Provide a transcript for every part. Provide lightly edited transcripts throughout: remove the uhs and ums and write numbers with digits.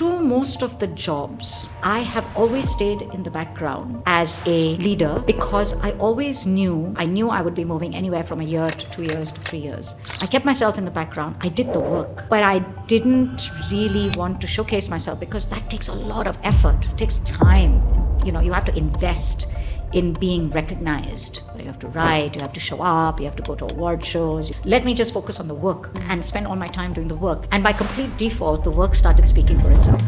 through most of the jobs, I have always stayed in the background as a leader because I always knew I would be moving anywhere from a year to 2 years to 3 years. I kept myself in the background. I did the work, but I didn't really want to showcase myself because that takes a lot of effort. It takes time. You have to invest in being recognized. You have to write, you have to show up, you have to go to award shows. Let me just focus on the work and spend all my time doing the work. And by complete default, the work started speaking for itself.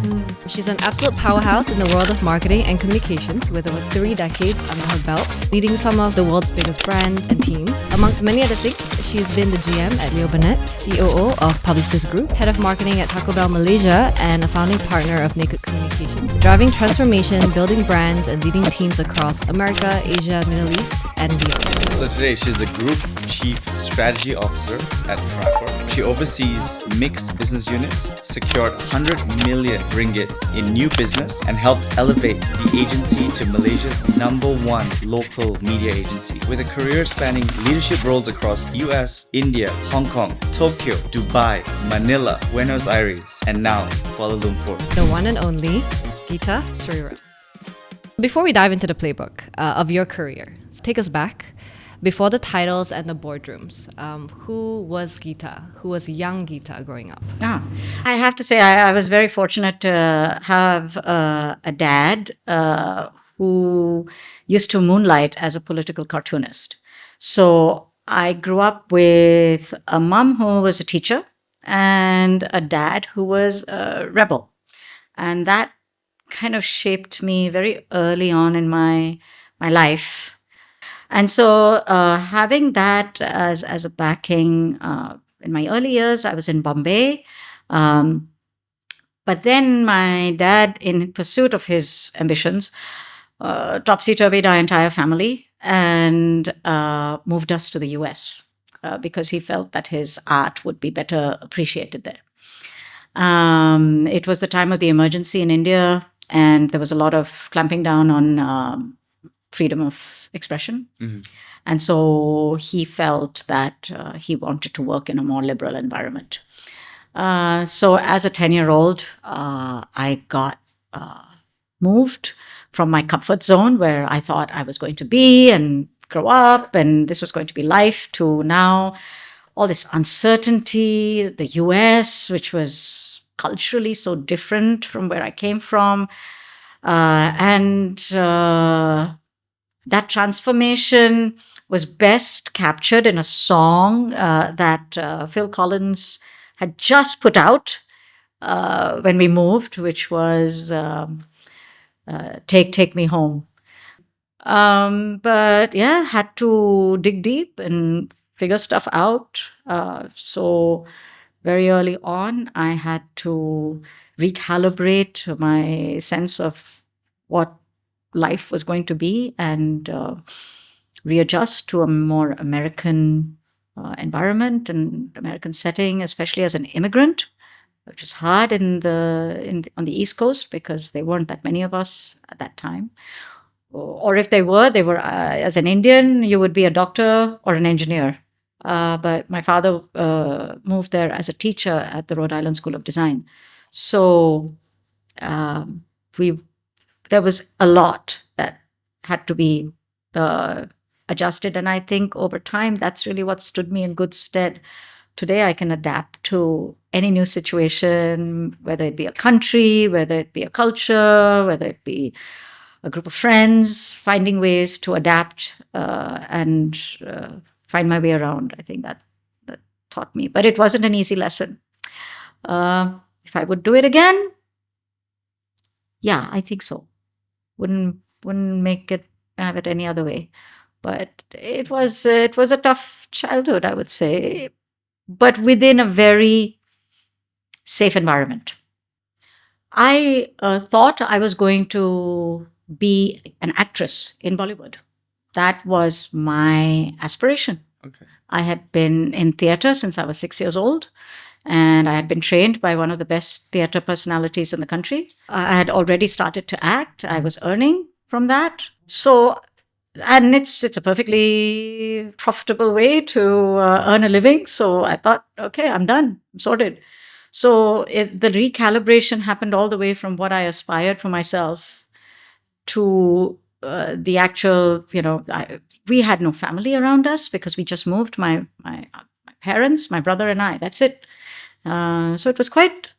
She's an absolute powerhouse in the world of marketing and communications with over 3 decades under her belt, leading some of the world's biggest brands and teams. Amongst many other things, she's been the GM at Leo Burnett, COO of Publicis Group, head of marketing at Taco Bell Malaysia, and a founding partner of Naked Communications, driving transformation, building brands, and leading teams across America, Asia, Middle East, and beyond. So today she's the Group Chief Strategy Officer at Fraport. She oversees mixed business units, secured 100 million ringgit in new business, and helped elevate the agency to Malaysia's #1 local media agency. With a career spanning leadership roles across US, India, Hong Kong, Tokyo, Dubai, Manila, Buenos Aires, and now Kuala Lumpur. The one and only Gitanjali Sriram. Before we dive into the playbook of your career, take us back. Before the titles and the boardrooms, who was Gita? Who was young Gita growing up? I have to say I was very fortunate to have a dad who used to moonlight as a political cartoonist. So I grew up with a mom who was a teacher and a dad who was a rebel. And that kind of shaped me very early on in my life. And so having that as a backing, in my early years, I was in Bombay. But then my dad, in pursuit of his ambitions, topsy-turvied our entire family and moved us to the US because he felt that his art would be better appreciated there. It was the time of the emergency in India, and there was a lot of clamping down on freedom of expression. Mm-hmm. And so he felt that he wanted to work in a more liberal environment. So as a 10-year-old, I got moved from my comfort zone where I thought I was going to be and grow up, and this was going to be life, to now all this uncertainty, the US, which was culturally so different from where I came from. That transformation was best captured in a song that Phil Collins had just put out when we moved, which was Take Me Home. But yeah, had to dig deep and figure stuff out. So very early on, I had to recalibrate my sense of what life was going to be and readjust to a more American environment and American setting, especially as an immigrant, which was hard on the East Coast because there weren't that many of us at that time. Or if they were as an Indian, you would be a doctor or an engineer. But my father moved there as a teacher at the Rhode Island School of Design. So there was a lot that had to be adjusted. And I think over time, that's really what stood me in good stead. Today, I can adapt to any new situation, whether it be a country, whether it be a culture, whether it be a group of friends, finding ways to adapt and find my way around. I think that taught me. But it wasn't an easy lesson. If I would do it again, yeah, I think so. Wouldn't have it any other way. But it was a tough childhood, I would say, but within a very safe environment. I thought I was going to be an actress in Bollywood. That was my aspiration. Okay. I had been in theatre since I was 6 years old. And I had been trained by one of the best theatre personalities in the country. I had already started to act. I was earning from that. So, and it's a perfectly profitable way to earn a living. So I thought, okay, I'm done. I'm sorted. So the recalibration happened all the way from what I aspired for myself to the actual, we had no family around us because we just moved, my parents, my brother and I. That's it. So it was quite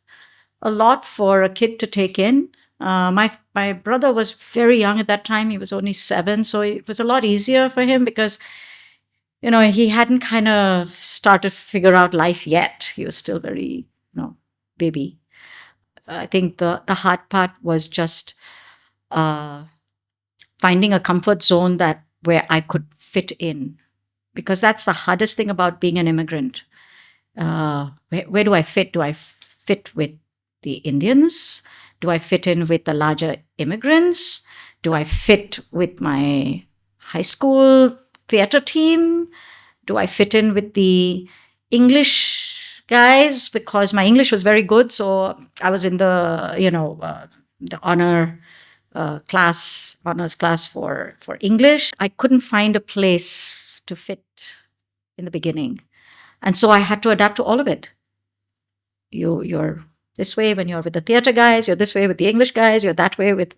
a lot for a kid to take in. My brother was very young at that time. He was only 7, so it was a lot easier for him because he hadn't kind of started to figure out life yet. He was still very baby. I think the hard part was just finding a comfort zone where I could fit in, because that's the hardest thing about being an immigrant. Where do I fit? Do I fit with the Indians? Do I fit in with the larger immigrants? Do I fit with my high school theater team? Do I fit in with the English guys? Because my English was very good, so I was in the honors class for English. I couldn't find a place to fit in the beginning. And so I had to adapt to all of it. You're this way when you're with the theater guys, you're this way with the English guys, you're that way with,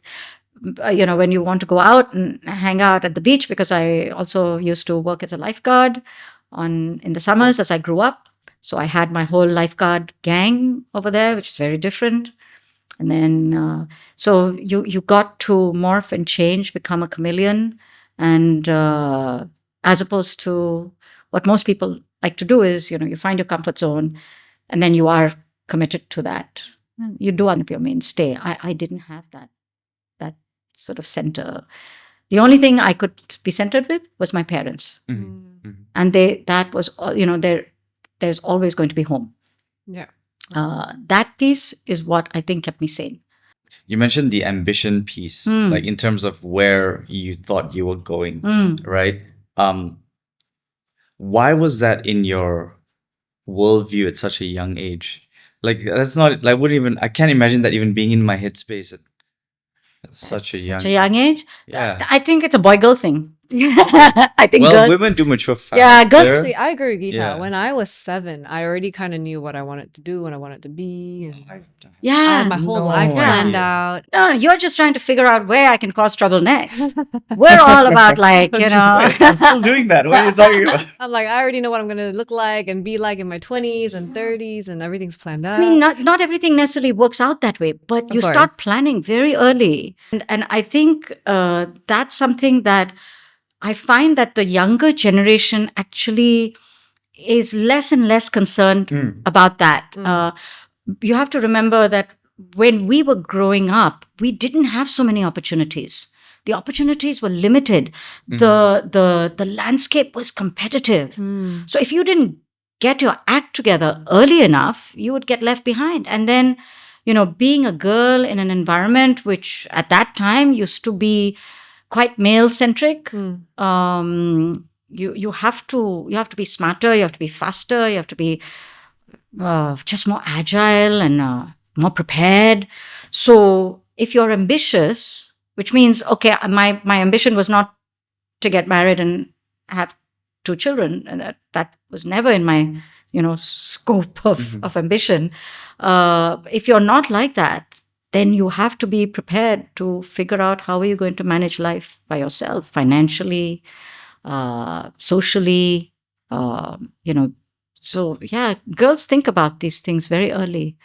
when you want to go out and hang out at the beach, because I also used to work as a lifeguard in the summers as I grew up. So I had my whole lifeguard gang over there, which is very different. And then, so you got to morph and change, become a chameleon. And as opposed to what most people like to do is, you find your comfort zone and then you are committed to that. You do want your mainstay. I didn't have that sort of center. The only thing I could be centered with was my parents. Mm-hmm. And that was, there's always going to be home. Yeah. That piece is what I think kept me sane. You mentioned the ambition piece, like in terms of where you thought you were going, right? Why was that in your worldview at such a young age? Like, that's not, like, I can't imagine that even being in my headspace at such a young age. Yeah. I think it's a boy-girl thing. I think girls, women do mature fast. Yeah, girls- Actually, I agree with Gita. Yeah. When I was 7, I already kind of knew what I wanted to do, what I wanted to be. And I yeah. had my whole No life planned idea. out. No, you're just trying to figure out where I can cause trouble next. We're all about I'm still doing that. What are you talking about? I'm like, I already know what I'm going to look like and be like in my 20s and 30s, and everything's planned out. I mean, not everything necessarily works out that way, but you course. start planning very early. And I think that's something that I find that the younger generation actually is less and less concerned about that. You have to remember that when we were growing up, we didn't have so many opportunities. The opportunities were limited. The landscape was competitive. So if you didn't get your act together early enough, you would get left behind. And then, being a girl in an environment which at that time used to be quite male centric, you have to be smarter, you have to be faster, you have to be just more agile and more prepared. So if you're ambitious, which means, okay, my ambition was not to get married and have 2 children, and that was never in my scope of ambition. If you're not like that, then you have to be prepared to figure out how are you going to manage life by yourself, financially, socially, So yeah, girls think about these things very early.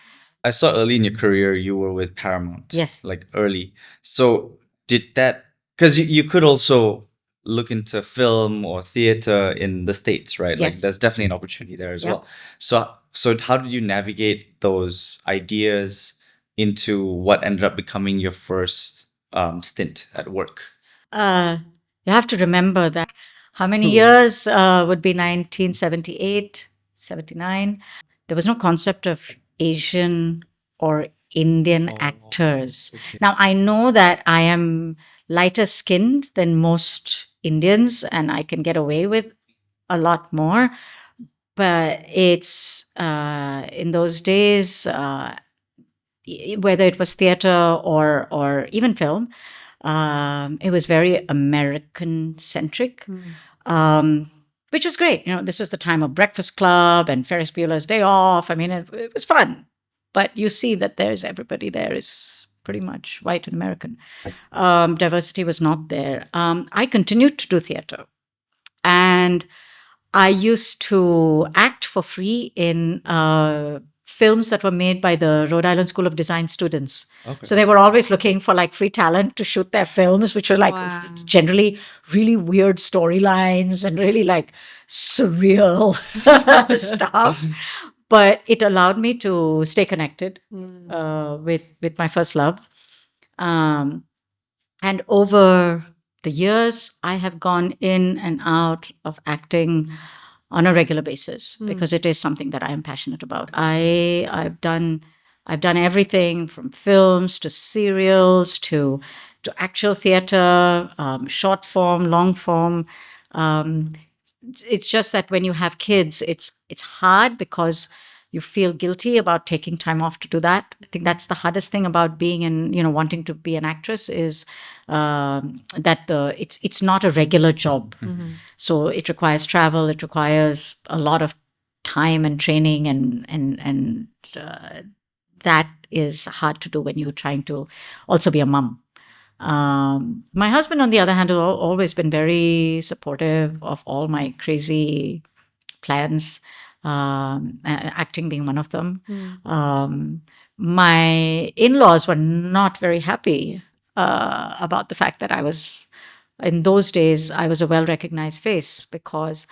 I saw early in your career you were with Paramount. Yes. Like early. So did that, because you could also look into film or theater in the States, right? Yes. Like there's definitely an opportunity there as Yeah. well. So how did you navigate those ideas into what ended up becoming your first stint at work? You have to remember that how many years would be 1978, 79. There was no concept of Asian or Indian actors. Okay. Now, I know that I am lighter skinned than most Indians and I can get away with a lot more. But it's in those days, whether it was theater or even film, it was very American centric, which was great. This was the time of Breakfast Club and Ferris Bueller's Day Off. I mean, it was fun. but you see that there's everybody there is pretty much white and American. Diversity was not there. I continued to do theater, and I used to act for free in films that were made by the Rhode Island School of Design students. Okay. So they were always looking for like free talent to shoot their films, which were like Wow. generally really weird storylines and really like surreal stuff. But it allowed me to stay connected with my first love. And over the years, I have gone in and out of acting on a regular basis because it is something that I am passionate about. I've done everything from films to serials to actual theater, short form, long form. It's just that when you have kids, it's hard because you feel guilty about taking time off to do that. I think that's the hardest thing about being in, wanting to be an actress is that it's not a regular job. So it requires travel, it requires a lot of time and training, and that is hard to do when you're trying to also be a mom. My husband, on the other hand, has always been very supportive of all my crazy plans, acting being one of them. My in-laws were not very happy about the fact that in those days, I was a well-recognized face because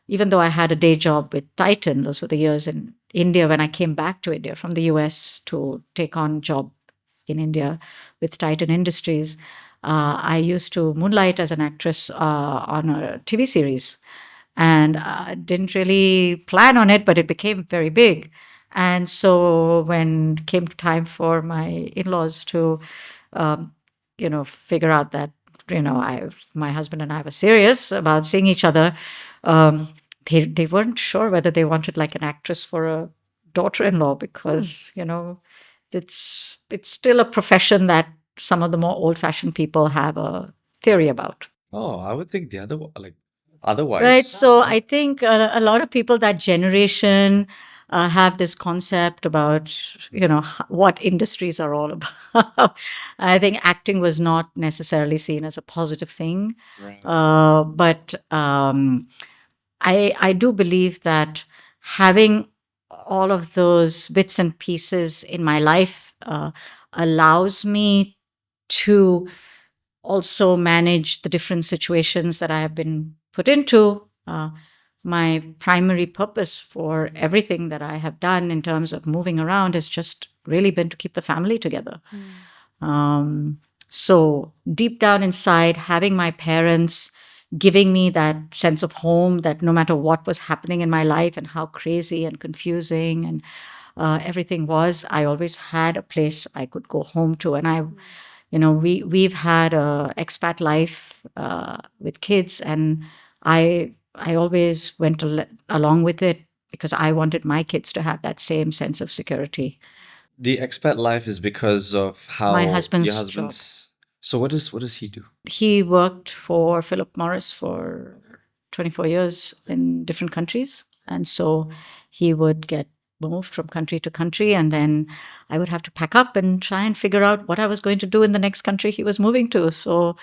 even though I had a day job with Titan, those were the years in India when I came back to India from the US to take on job in India with Titan Industries, I used to moonlight as an actress on a TV series. And I didn't really plan on it, but it became very big. And so when it came time for my in-laws to, figure out that, my husband and I were serious about seeing each other, they weren't sure whether they wanted like an actress for a daughter-in-law because, it's still a profession that some of the more old-fashioned people have a theory about. Oh, I would think the other like otherwise. Right. So I think a lot of people that generation have this concept about, what industries are all about. I think acting was not necessarily seen as a positive thing. Right. But I do believe that having all of those bits and pieces in my life allows me to also manage the different situations that I have been put into. My primary purpose for everything that I have done in terms of moving around has just really been to keep the family together. So deep down inside, having my parents giving me that sense of home, that no matter what was happening in my life and how crazy and confusing and everything was, I always had a place I could go home to. And we've had a expat life with kids, and I always went along with it because I wanted my kids to have that same sense of security. The expat life is because of how My husband's your husband's. So what does he do? He worked for Philip Morris for 24 years in different countries, and so he would get moved from country to country, and then I would have to pack up and try and figure out what I was going to do in the next country he was moving to. So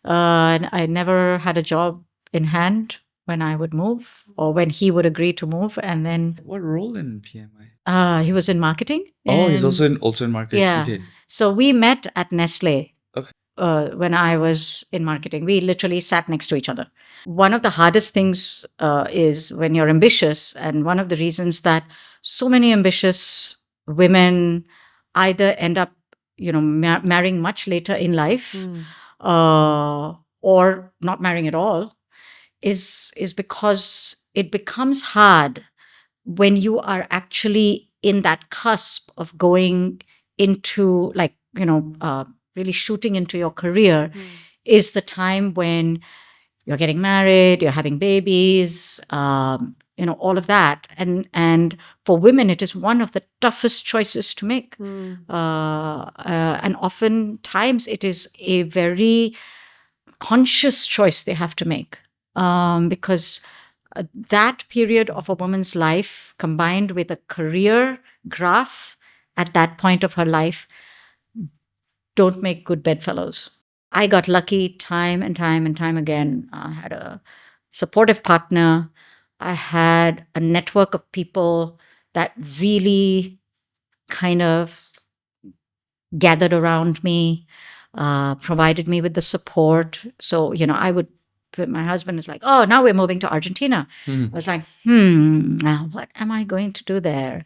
I never had a job in hand when I would move or when he would agree to move. And then What role in PMI? he was in marketing. Oh, he's and- also in marketing. Yeah. He did. So we met at Nestle. Okay. When I was in marketing. We literally sat next to each other. One of the hardest things is when you're ambitious, and one of the reasons that so many ambitious women either end up, marrying much later in life or not marrying at all is because it becomes hard when you are actually in that cusp of going into really shooting into your career is the time when you're getting married, you're having babies, all of that. And for women, it is one of the toughest choices to make. And oftentimes it is a very conscious choice they have to make because that period of a woman's life combined with a career graph at that point of her life don't make good bedfellows. I got lucky time and time and time again. I had a supportive partner. I had a network of people that really kind of gathered around me, provided me with the support. So, I would, my husband is like, oh, now we're moving to Argentina. I was like, now what am I going to do there?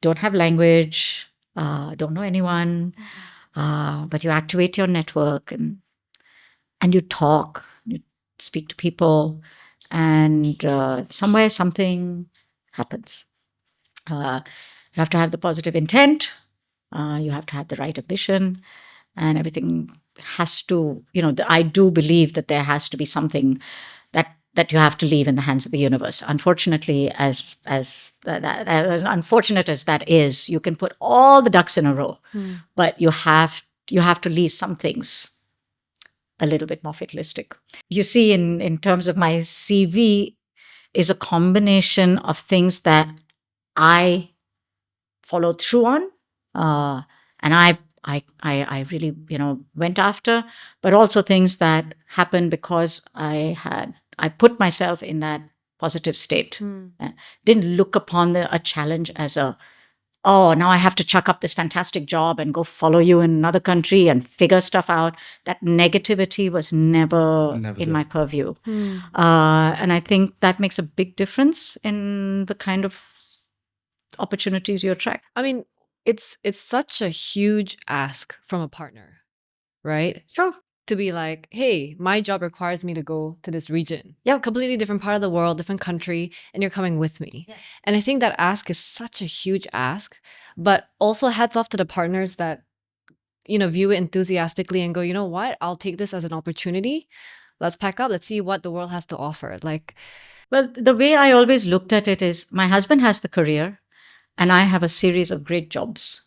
Don't have language, don't know anyone, but you activate your network and you talk, you speak to people, and somewhere something happens. You have to have the positive intent, you have to have the right ambition, and everything has to, I do believe that there has to be something that you have to leave in the hands of the universe. Unfortunately, as unfortunate as that is, you can put all the ducks in a row, but you have to leave some things a little bit more fatalistic. You see, in terms of my CV, is a combination of things that I followed through on, and I really went after, but also things that happened because I put myself in that positive state. Didn't look upon a challenge as oh, now I have to chuck up this fantastic job and go follow you in another country and figure stuff out. That negativity was never in my purview. And I think that makes a big difference in the kind of opportunities you attract. I mean, it's such a huge ask from a partner, right? Sure. To be like, hey, my job requires me to go to this region. Yeah. Completely different part of the world, different country, and you're coming with me. Yeah. And I think that ask is such a huge ask, but also hats off to the partners that, view it enthusiastically and go, you know what, I'll take this as an opportunity. Let's pack up. Let's see what the world has to offer. Well, the way I always looked at it is my husband has the career and I have a series of great jobs.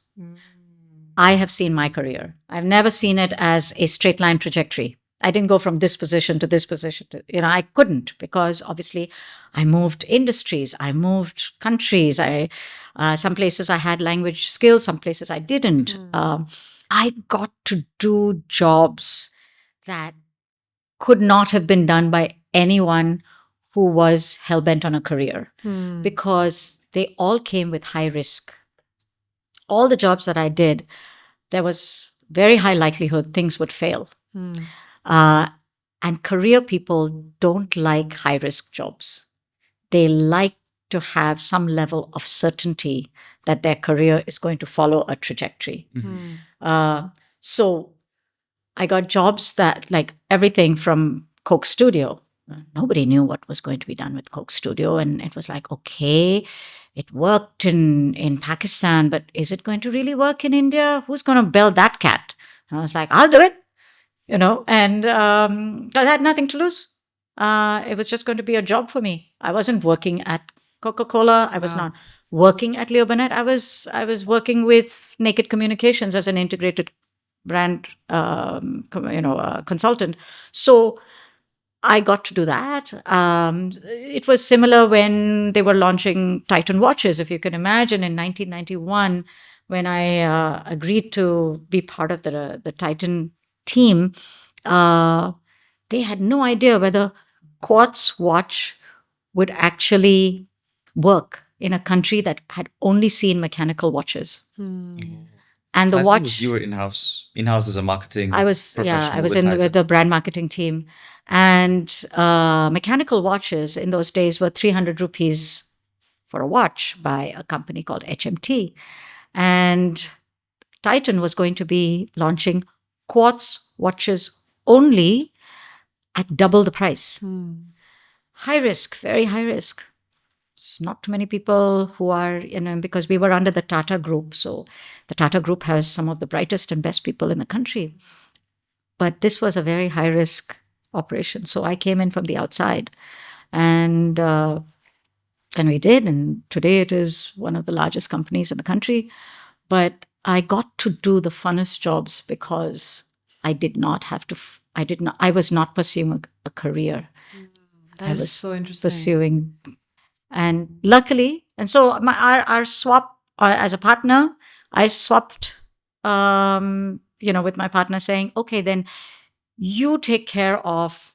I have seen my career. I've never seen it as a straight line trajectory. I didn't go from this position to this position. I couldn't, because obviously I moved industries, I moved countries. Some places I had language skills, some places I didn't. I got to do jobs that could not have been done by anyone who was hell-bent on a career, because they all came with high risk. All the jobs that I did, there was very high likelihood things would fail. And career people don't like high risk jobs. They like to have some level of certainty that their career is going to follow a trajectory. So I got jobs that, like, everything from Coke Studio. Nobody knew what was going to be done with Coke Studio. And it was like, okay, it worked in Pakistan, but is it going to really work in India? Who's going to build that cat? And I was like, I'll do it, and I had nothing to lose. It was just going to be a job for me. I wasn't working at Coca-Cola. I was not working at Leo Burnett. I was working with Naked Communications as an integrated brand consultant. So I got to do that. It was similar when they were launching Titan watches. If you can imagine, in 1991, when I agreed to be part of the Titan team, they had no idea whether quartz watch would actually work in a country that had only seen mechanical watches. And the watch, you were in-house as a marketing. I was professional with Titan. the brand marketing team, and mechanical watches in those days were 300 rupees for a watch by a company called HMT, and Titan was going to be launching quartz watches only at double the price. High risk, very high risk. There's not too many people who are, because we were under the Tata Group. So the Tata Group has some of the brightest and best people in the country. But this was a very high risk operation. So I came in from the outside, and we did. And today it is one of the largest companies in the country. But I got to do the funnest jobs because I did not have to, I was not pursuing a career. That is so interesting. Pursuing. And luckily, and so our swap as a partner, I swapped, with my partner, saying, okay, then you take care of,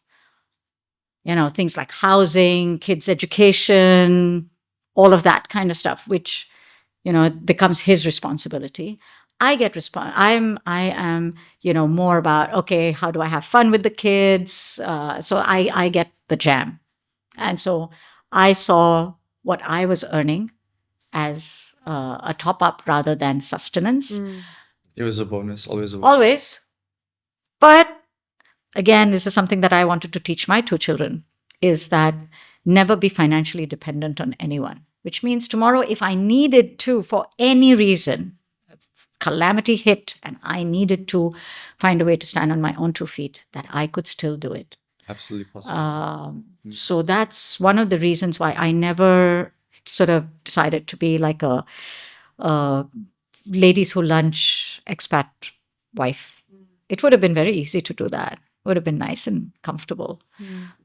things like housing, kids' education, all of that kind of stuff, which, it becomes his responsibility. I am, more about, okay, how do I have fun with the kids? So I get the jam. And so I saw what I was earning as a top up rather than sustenance. It was a bonus, always a bonus. Always. But again, this is something that I wanted to teach my two children, is that never be financially dependent on anyone, which means tomorrow, if I needed to, for any reason, calamity hit and I needed to find a way to stand on my own 2 feet, that I could still do it. Absolutely possible. So that's one of the reasons why I never sort of decided to be like a ladies who lunch expat wife. It would have been very easy to do that. It would have been nice and comfortable.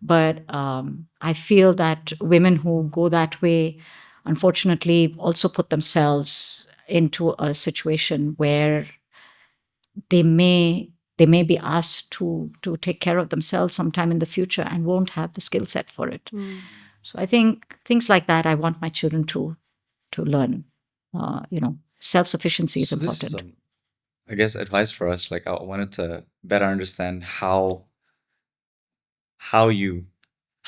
But I feel that women who go that way, unfortunately, also put themselves into a situation where they may be asked to take care of themselves sometime in the future and won't have the skill set for it. So I think things like that, I want my children to learn. Self-sufficiency is So this important. is some, I guess, advice for us. Like, I wanted to better understand how you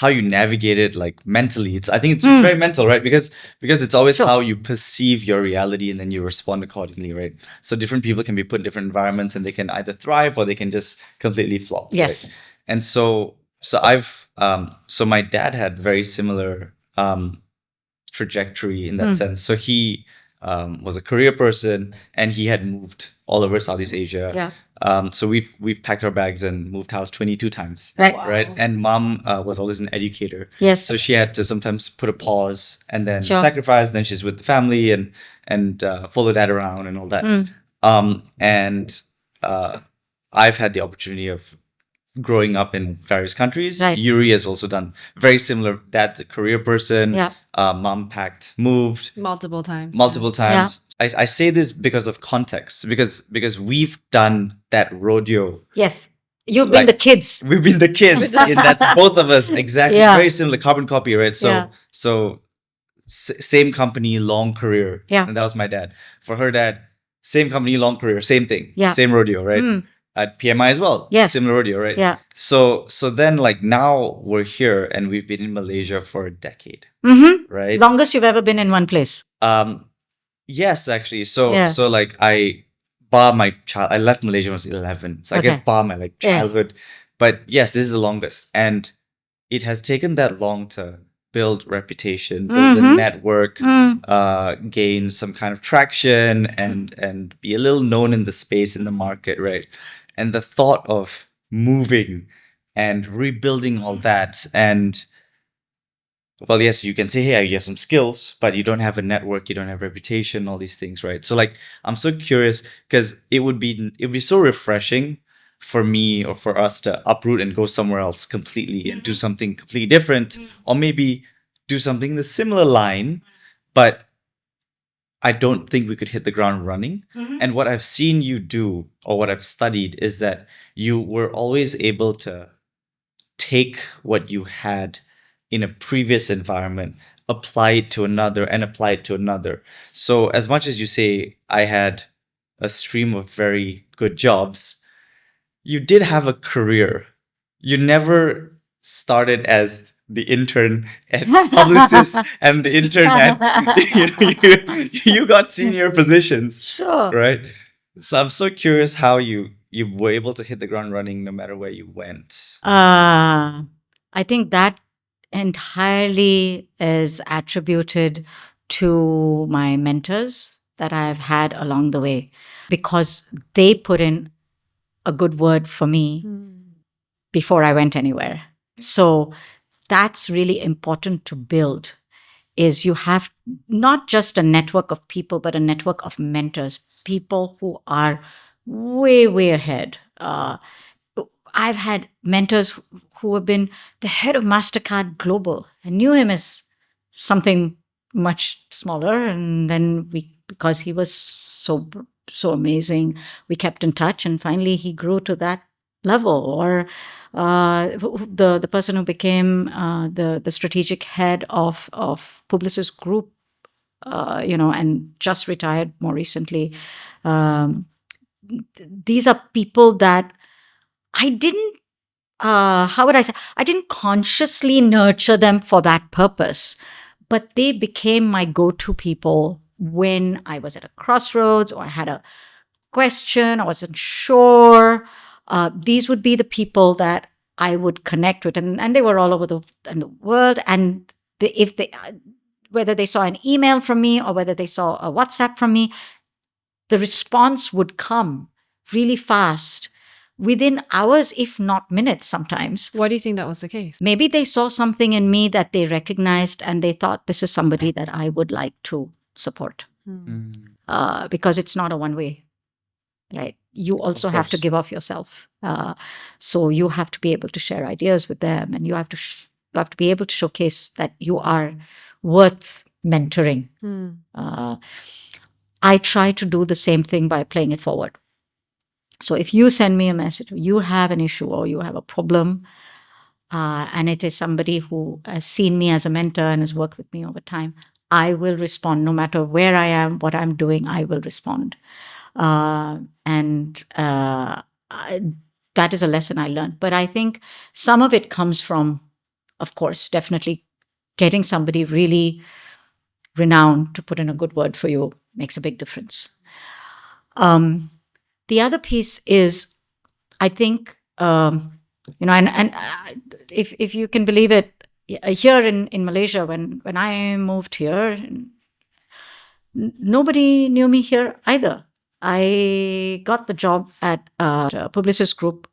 navigate it, like, mentally. I think it's very mental, right? Because it's always Sure. how you perceive your reality and then you respond accordingly, right? So different people can be put in different environments and they can either thrive or they can just completely flop. Yes. Right? And so I've so my dad had very similar trajectory in that sense. So he was a career person and he had moved all over Southeast Asia. Yeah. So we've packed our bags and moved house 22 times. Right. Right. And mom was always an educator. Yes. So she had to sometimes put a pause and then Sure. sacrifice. Then she's with the family and follow that around and all that. And I've had the opportunity of growing up in various countries. Right. Yuri has also done very similar. Dad's a career person. Yeah. Mom packed, moved Multiple times. multiple times. I say this because of context, because we've done that rodeo. Yes. You've been Like, the kids. We've been the kids. And that's both of us. Exactly. Yeah. Very similar, carbon copy, right? So Yeah. Same company, long career. Yeah. And that was my dad. For her dad, same company, long career, same thing. Yeah. Same rodeo, right? At PMI as well. Yes. Similar rodeo, right? Yeah. So then, like, now we're here and we've been in Malaysia for a decade, right? Longest you've ever been in one place. Yes, actually. So Yeah. like I left Malaysia when I was 11. So I Okay. guess bar my, like, Yeah. childhood. But yes, this is the longest. And it has taken that long to build reputation, build a network, gain some kind of traction and be a little known in the space, in the market, right? And the thought of moving and rebuilding all that, and well, yes, you can say, hey, you have some skills, but you don't have a network, you don't have reputation, all these things, right? So, like, I'm so curious because it would be so refreshing for me or for us to uproot and go somewhere else completely and do something completely different, or maybe do something in the similar line, but I don't think we could hit the ground running. And what I've seen you do, or what I've studied, is that you were always able to take what you had in a previous environment, apply it to another, and apply it to another. So as much as you say, I had a stream of very good jobs, you did have a career. You never started as the intern at Publicis and the intern at, you got senior positions. Sure. Right? So I'm so curious how you were able to hit the ground running no matter where you went. I think that entirely is attributed to my mentors that I've had along the way, because they put in a good word for me before I went anywhere. So that's really important to build, is you have not just a network of people, but a network of mentors, people who are way, way ahead. I've had mentors who have been the head of MasterCard Global. I knew him as something much smaller, and then we because he was so amazing. We kept in touch, and finally he grew to that level. Or the person who became the strategic head of Publicis Group, and just retired more recently. These are people that I didn't, how would I say, I didn't consciously nurture them for that purpose, but they became my go-to people when I was at a crossroads or I had a question, I wasn't sure. These would be the people that I would connect with, and they were all over in the world. And if they, whether they saw an email from me or whether they saw a WhatsApp from me, the response would come really fast, within hours, if not minutes sometimes. Why do you think that was the case? Maybe they saw something in me that they recognized and they thought, this is somebody that I would like to support. Because it's not a one way, right? You also have to course. give of yourself. So you have to be able to share ideas with them, and you have to be able to showcase that you are worth mentoring. I try to do the same thing by playing it forward. So if you send me a message, or you have an issue, or you have a problem, and it is somebody who has seen me as a mentor and has worked with me over time, I will respond. No matter where I am, what I'm doing, I will respond. And that is a lesson I learned. But I think some of it comes from, of course, definitely getting somebody really renowned to put in a good word for you makes a big difference. The other piece is, I think, if you can believe it, here in Malaysia, when I moved here, nobody knew me here either. I got the job at Publicis Group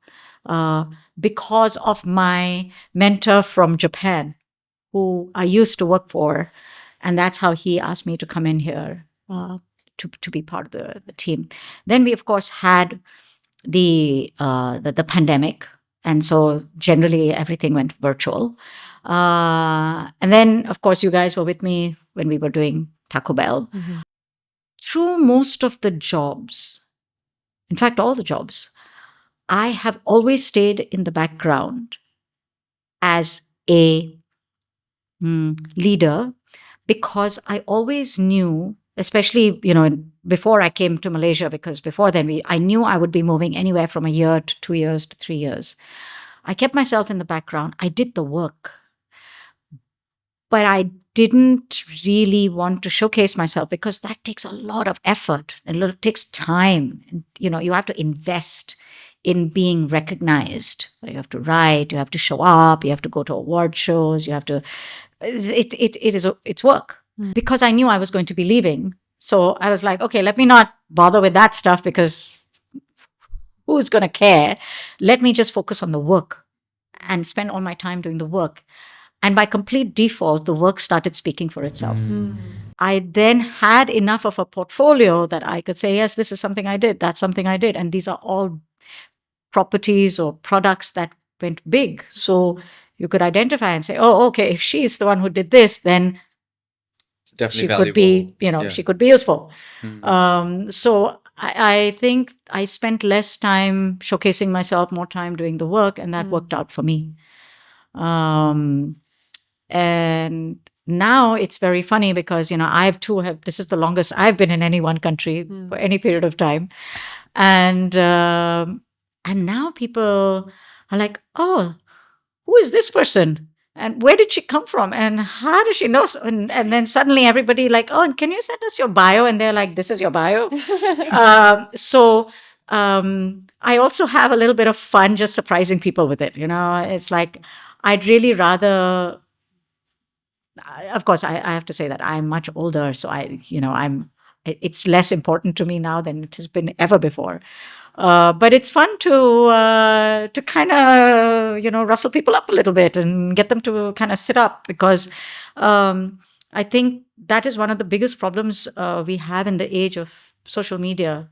because of my mentor from Japan, who I used to work for, and that's how he asked me to come in here to be part of the team. Then we, of course, had the pandemic, and so generally everything went virtual. And then, of course, you guys were with me when we were doing Taco Bell. Through most of the jobs, in fact, all the jobs, I have always stayed in the background as a leader, because I always knew, especially, before I came to Malaysia, because before then I knew I would be moving anywhere from a year to 2 years to 3 years. I kept myself in the background. I did the work, but I didn't really want to showcase myself, because that takes a lot of effort and it takes time. And, you have to invest in being recognized. You have to write, you have to show up, you have to go to award shows, you have to, it's work. Because I knew I was going to be leaving. So I was like, okay, let me not bother with that stuff, because who's going to care? Let me just focus on the work and spend all my time doing the work. And by complete default, the work started speaking for itself. I then had enough of a portfolio that I could say, yes, this is something I did, that's something I did. And these are all properties or products that went big. So you could identify and say, oh, okay, if she's the one who did this, then she could be, she could be useful. So I think I spent less time showcasing myself, more time doing the work, and that worked out for me. And now it's very funny, because, this is the longest I've been in any one country for any period of time. And now people are like, oh, who is this person? And where did she come from? And how does she know? And then suddenly everybody like, oh, and can you send us your bio? And they're like, this is your bio. So I also have a little bit of fun just surprising people with it. It's like, I'd really rather, of course, I have to say that I'm much older. So it's less important to me now than it has been ever before. But it's fun to kind of, rustle people up a little bit and get them to kind of sit up, because I think that is one of the biggest problems we have in the age of social media,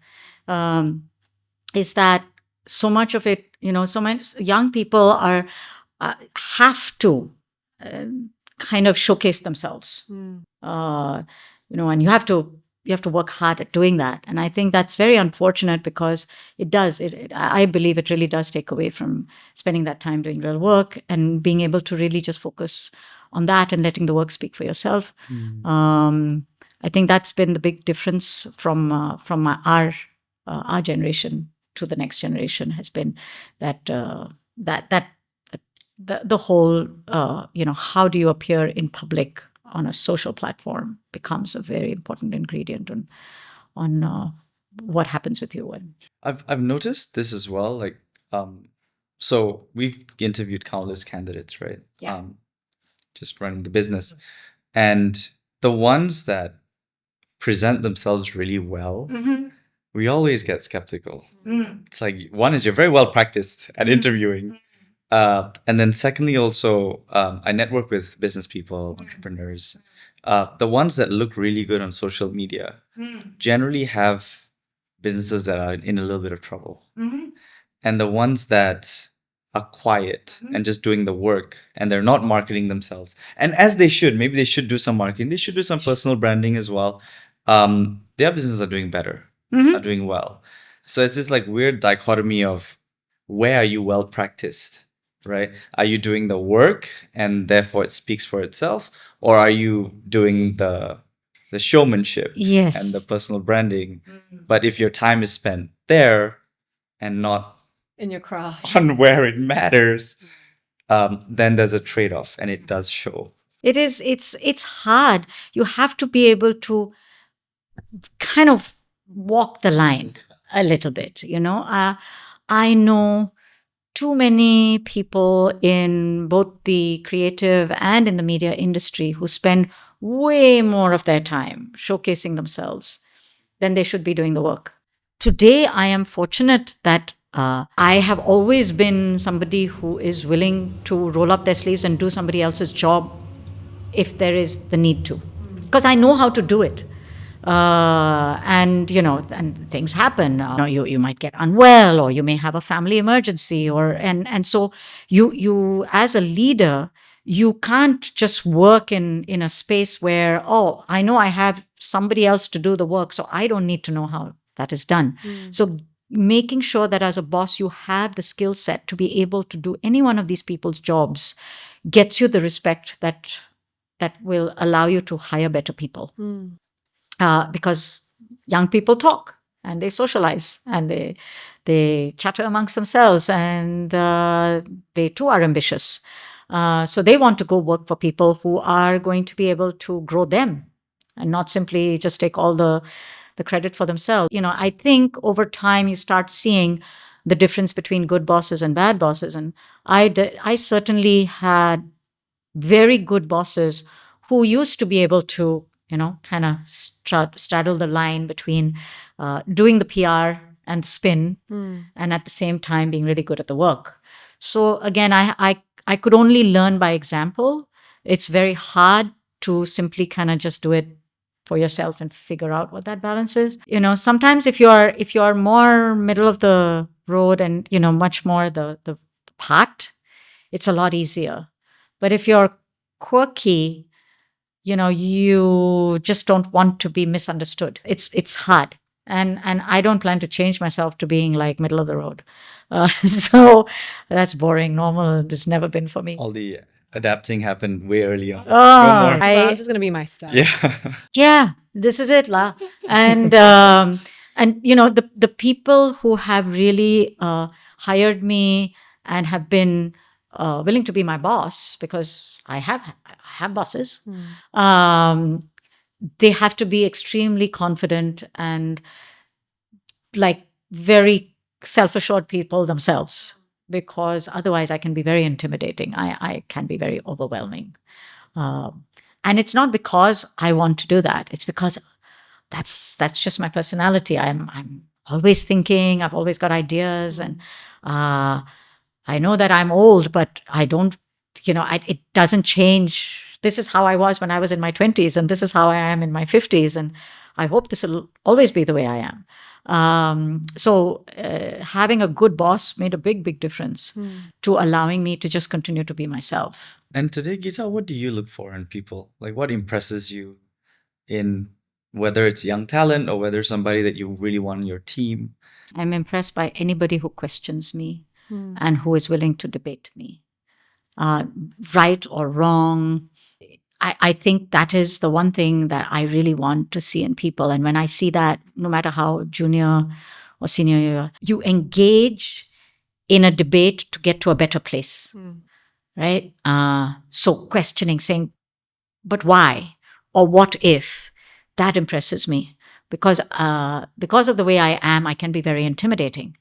is that so much of it, so many young people are have to kind of showcase themselves, and you have to you have to work hard at doing that. And I think that's very unfortunate because it does. I believe it really does take away from spending that time doing real work and being able to really just focus on that and letting the work speak for yourself. I think that's been the big difference from our generation to the next generation has been that the whole how do you appear in public on a social platform becomes a very important ingredient on what happens with you. And I've noticed this as well. Like, so we've interviewed countless candidates, right? Yeah. Just running the business, and the ones that present themselves really well, we always get skeptical. It's like, one is you're very well practiced at interviewing. And then secondly, also, I network with business people, entrepreneurs. The ones that look really good on social media generally have businesses that are in a little bit of trouble. And the ones that are quiet and just doing the work and they're not marketing themselves. And as they should, maybe they should do some marketing. They should do some personal branding as well. Their businesses are doing better, are doing well. So it's this like weird dichotomy of where are you well practiced, right? Are you doing the work and therefore it speaks for itself? Or are you doing the showmanship Yes. and the personal branding? But if your time is spent there and not In your craft. on where it matters, then there's a trade-off and it does show. It's hard. You have to be able to kind of walk the line a little bit, I know too many people in both the creative and in the media industry who spend way more of their time showcasing themselves than they should be doing the work. Today, I am fortunate that I have always been somebody who is willing to roll up their sleeves and do somebody else's job if there is the need to, because I know how to do it. And things happen. You might get unwell, or you may have a family emergency, and so you as a leader, you can't just work in a space where, oh, I know I have somebody else to do the work, so I don't need to know how that is done. So making sure that as a boss you have the skill set to be able to do any one of these people's jobs gets you the respect that will allow you to hire better people. Because young people talk and they socialize and they chatter amongst themselves, and they too are ambitious. So they want to go work for people who are going to be able to grow them and not simply just take all the credit for themselves. I think over time you start seeing the difference between good bosses and bad bosses. And I certainly had very good bosses who used to be able to kind of straddle the line between doing the PR and the spin, and at the same time being really good at the work. So again, I could only learn by example. It's very hard to simply kind of just do it for yourself and figure out what that balance is. Sometimes if you're more middle of the road and much more the part, it's a lot easier. But if you're quirky, you just don't want to be misunderstood. It's hard. And I don't plan to change myself to being like middle of the road. So that's boring. Normal. It's never been for me. All the adapting happened way early on. Oh, No more. So I'm just gonna be myself. Yeah. Yeah, this is it, la. And the people who have really hired me and have been willing to be my boss, because I have bosses. They have to be extremely confident and like very self-assured people themselves, because otherwise I can be very intimidating. I can be very overwhelming. And it's not because I want to do that. It's because that's just my personality. I'm always thinking. I've always got ideas, and I know that I'm old, but I don't. It doesn't change. This is how I was when I was in my 20s, and this is how I am in my 50s, and I hope this will always be the way I am. So having a good boss made a big difference to allowing me to just continue to be myself. And today, Gita, what do you look for in people? Like, what impresses you in whether it's young talent or whether somebody that you really want on your team? I'm impressed by anybody who questions me Hmm. and who is willing to debate me, uh, right or wrong. I think that is the one thing that I really want to see in people. And when I see that, no matter how junior or senior you are, you engage in a debate to get to a better place, Hmm. right? So questioning, saying, but why? Or what if? That impresses me because of the way I am, I can be very intimidating.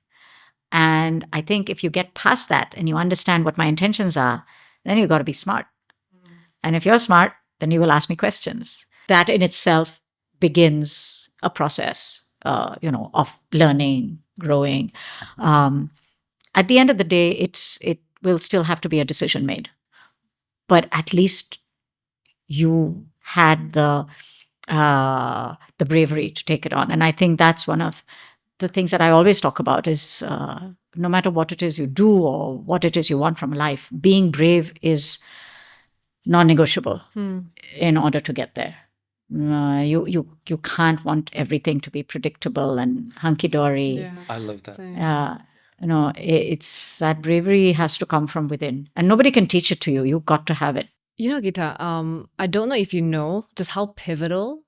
And I think if you get past that and you understand what my intentions are, then you've got to be smart. And if you're smart, then you will ask me questions. That in itself begins a process, of learning, growing. At the end of the day, it will still have to be a decision made, but at least you had the bravery to take it on. And I think that's one of the things that I always talk about is no matter what it is you do or what it is you want from life, being brave is non-negotiable in order to get there. You can't want everything to be predictable and hunky-dory. I love that. It's that bravery has to come from within, and nobody can teach it to you. You've got to have it. You know, Gita, I don't know if you know just how pivotal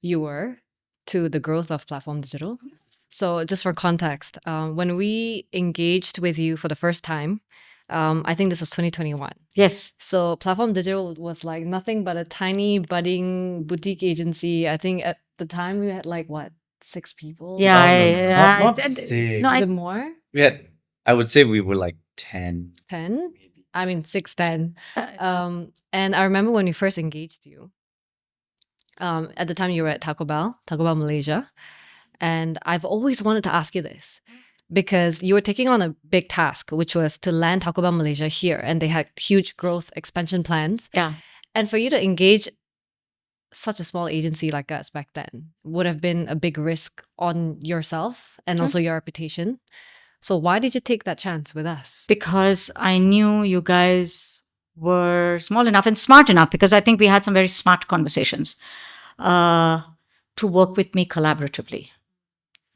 you were to the growth of Platform Digital. So, just for context, when we engaged with you for the first time, I think this was 2021. Yes. So, Platform Digital was like nothing but a tiny budding boutique agency. I think at the time we had like what, 6 people? Yeah. Not Is six. Is it more? We had, I would say we were like 10. 10? I mean, 6, 10. And I remember when we first engaged you. At the time you were at Taco Bell Malaysia. And I've always wanted to ask you this because you were taking on a big task, which was to land Taco Bell Malaysia here. And they had huge growth expansion plans. Yeah. And for you to engage such a small agency like us back then would have been a big risk on yourself and also your reputation. So why did you take that chance with us? Because I knew you guys were small enough and smart enough, because I think we had some very smart conversations to work with me collaboratively.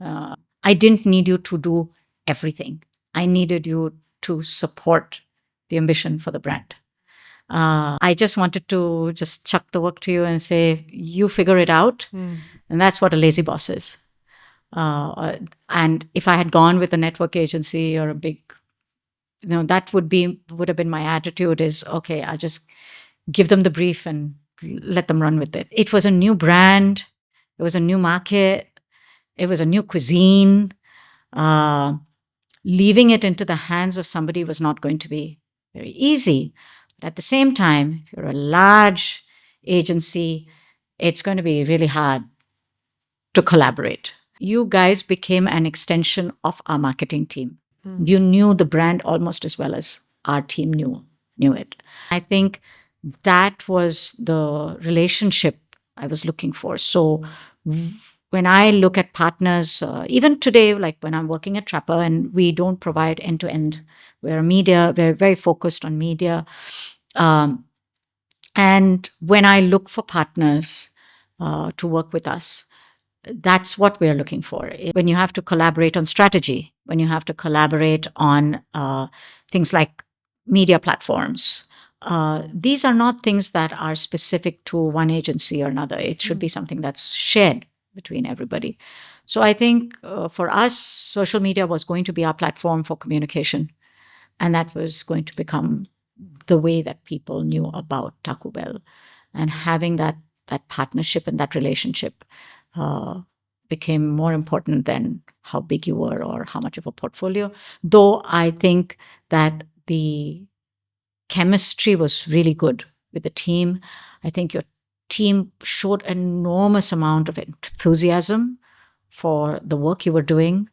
I didn't need you to do everything. I needed you to support the ambition for the brand. I just wanted to just chuck the work to you and say, you figure it out. And that's what a lazy boss is. And if I had gone with a network agency or a big, that would have been my attitude is, okay, I'll just give them the brief and let them run with it. It was a new brand. It was a new market. It was a new cuisine. Leaving it into the hands of somebody was not going to be very easy. But at the same time, if you're a large agency, it's going to be really hard to collaborate. You guys became an extension of our marketing team. You knew the brand almost as well as our team knew it. I think that was the relationship I was looking for. So when I look at partners, even today, like when I'm working at Trapper and we don't provide end-to-end, we're very focused on media. And when I look for partners to work with us, that's what we're looking for. When you have to collaborate on strategy, when you have to collaborate on things like media platforms, these are not things that are specific to one agency or another. It should be something that's shared between everybody. So I think for us, social media was going to be our platform for communication. And that was going to become the way that people knew about Taco Bell. And having that partnership and that relationship became more important than how big you were or how much of a portfolio. Though I think that the chemistry was really good with the team. I think your team showed an enormous amount of enthusiasm for the work you were doing.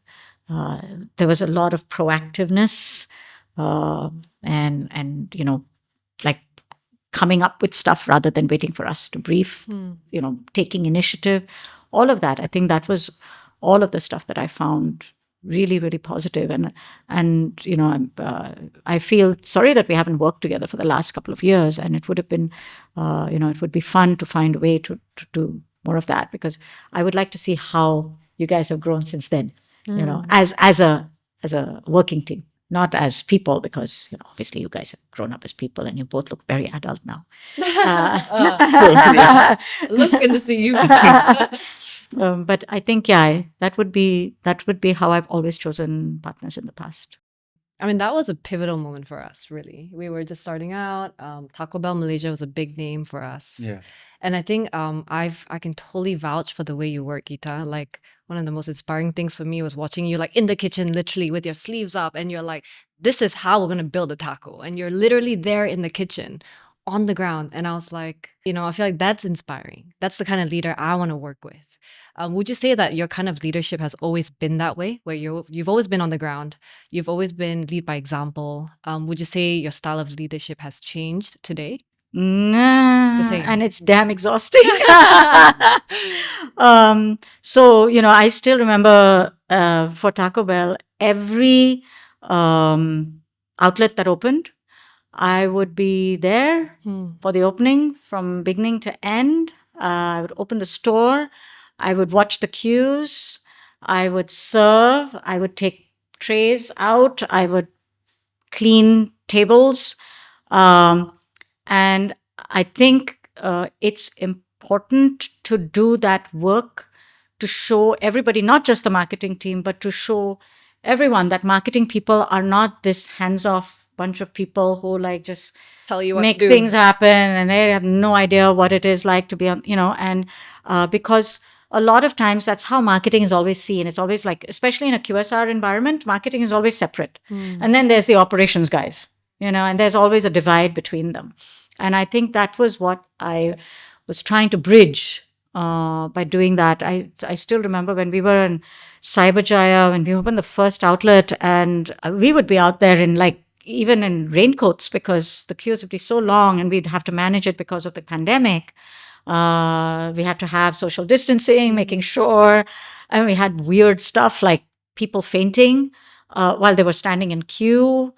There was a lot of proactiveness and like coming up with stuff rather than waiting for us to brief, taking initiative, all of that. I think that was all of the stuff that I found really, really positive. And I feel sorry that we haven't worked together for the last couple of years. And it would have been, it would be fun to find a way to more of that, because I would like to see how you guys have grown since then. Mm. As a working team, not as people, because obviously you guys have grown up as people, and you both look very adult now. It looks good to see you. But I think, yeah, that would be how I've always chosen partners in the past. I mean, that was a pivotal moment for us, really. We were just starting out. Taco Bell Malaysia was a big name for us. Yeah. And I think I can totally vouch for the way you work, Gita. Like, one of the most inspiring things for me was watching you like in the kitchen, literally with your sleeves up, and you're like, this is how we're gonna build a taco. And you're literally there in the kitchen on the ground. And I was like, I feel like that's inspiring. That's the kind of leader I want to work with. Would you say that your kind of leadership has always been that way, where you've always been on the ground, you've always been lead by example? Would you say your style of leadership has changed today? Nah, same. and it's damn exhausting. So I still remember for Taco Bell, every outlet that opened, I would be there for the opening from beginning to end. I would open the store. I would watch the queues. I would serve. I would take trays out. I would clean tables. And I think it's important to do that work to show everybody, not just the marketing team, but to show everyone that marketing people are not this hands-off bunch of people who like just Tell you what make to do. things happen, and they have no idea what it is like to be on, and because a lot of times that's how marketing is always seen. It's always like, especially in a QSR environment, marketing is always separate. And then there's the operations guys, and there's always a divide between them. And I think that was what I was trying to bridge by doing that. I still remember when we were in Cyberjaya, when we opened the first outlet, and we would be out there in even in raincoats, because the queues would be so long and we'd have to manage it because of the pandemic. We had to have social distancing, making sure, and we had weird stuff like people fainting while they were standing in queue.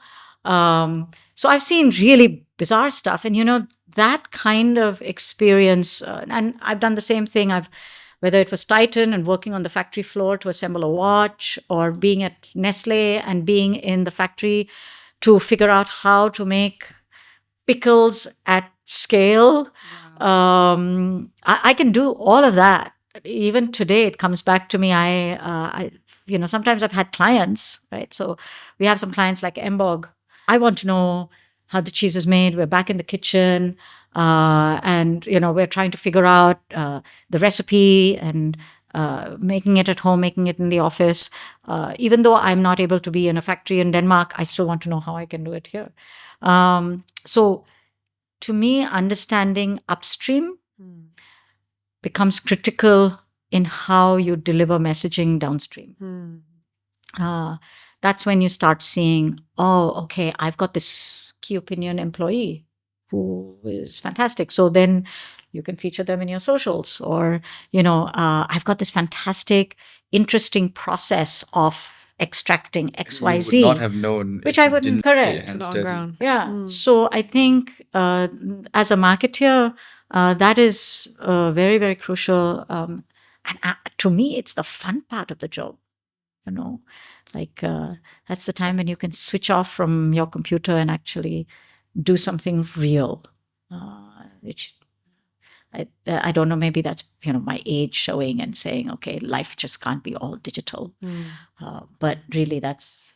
So I've seen really bizarre stuff, and that kind of experience, and I've done the same thing. Whether it was Titan and working on the factory floor to assemble a watch, or being at Nestle and being in the factory to figure out how to make pickles at scale. I can do all of that. Even today, it comes back to me. I sometimes I've had clients, right? So we have some clients like Embog. I want to know how the cheese is made. We're back in the kitchen, and we're trying to figure out the recipe and making it at home, making it in the office. Even though I'm not able to be in a factory in Denmark, I still want to know how I can do it here. So to me, understanding upstream becomes critical in how you deliver messaging downstream. That's when you start seeing, oh, okay, I've got this key opinion employee who is fantastic. So then you can feature them in your socials, or, I've got this fantastic, interesting process of extracting XYZ. You would not have known. Which I wouldn't, correct. On the ground. Yeah. So I think as a marketeer, that is very, very crucial. And to me, it's the fun part of the job. That's the time when you can switch off from your computer and actually do something real, which I don't know, maybe that's my age showing and saying, okay, life just can't be all digital. But really that's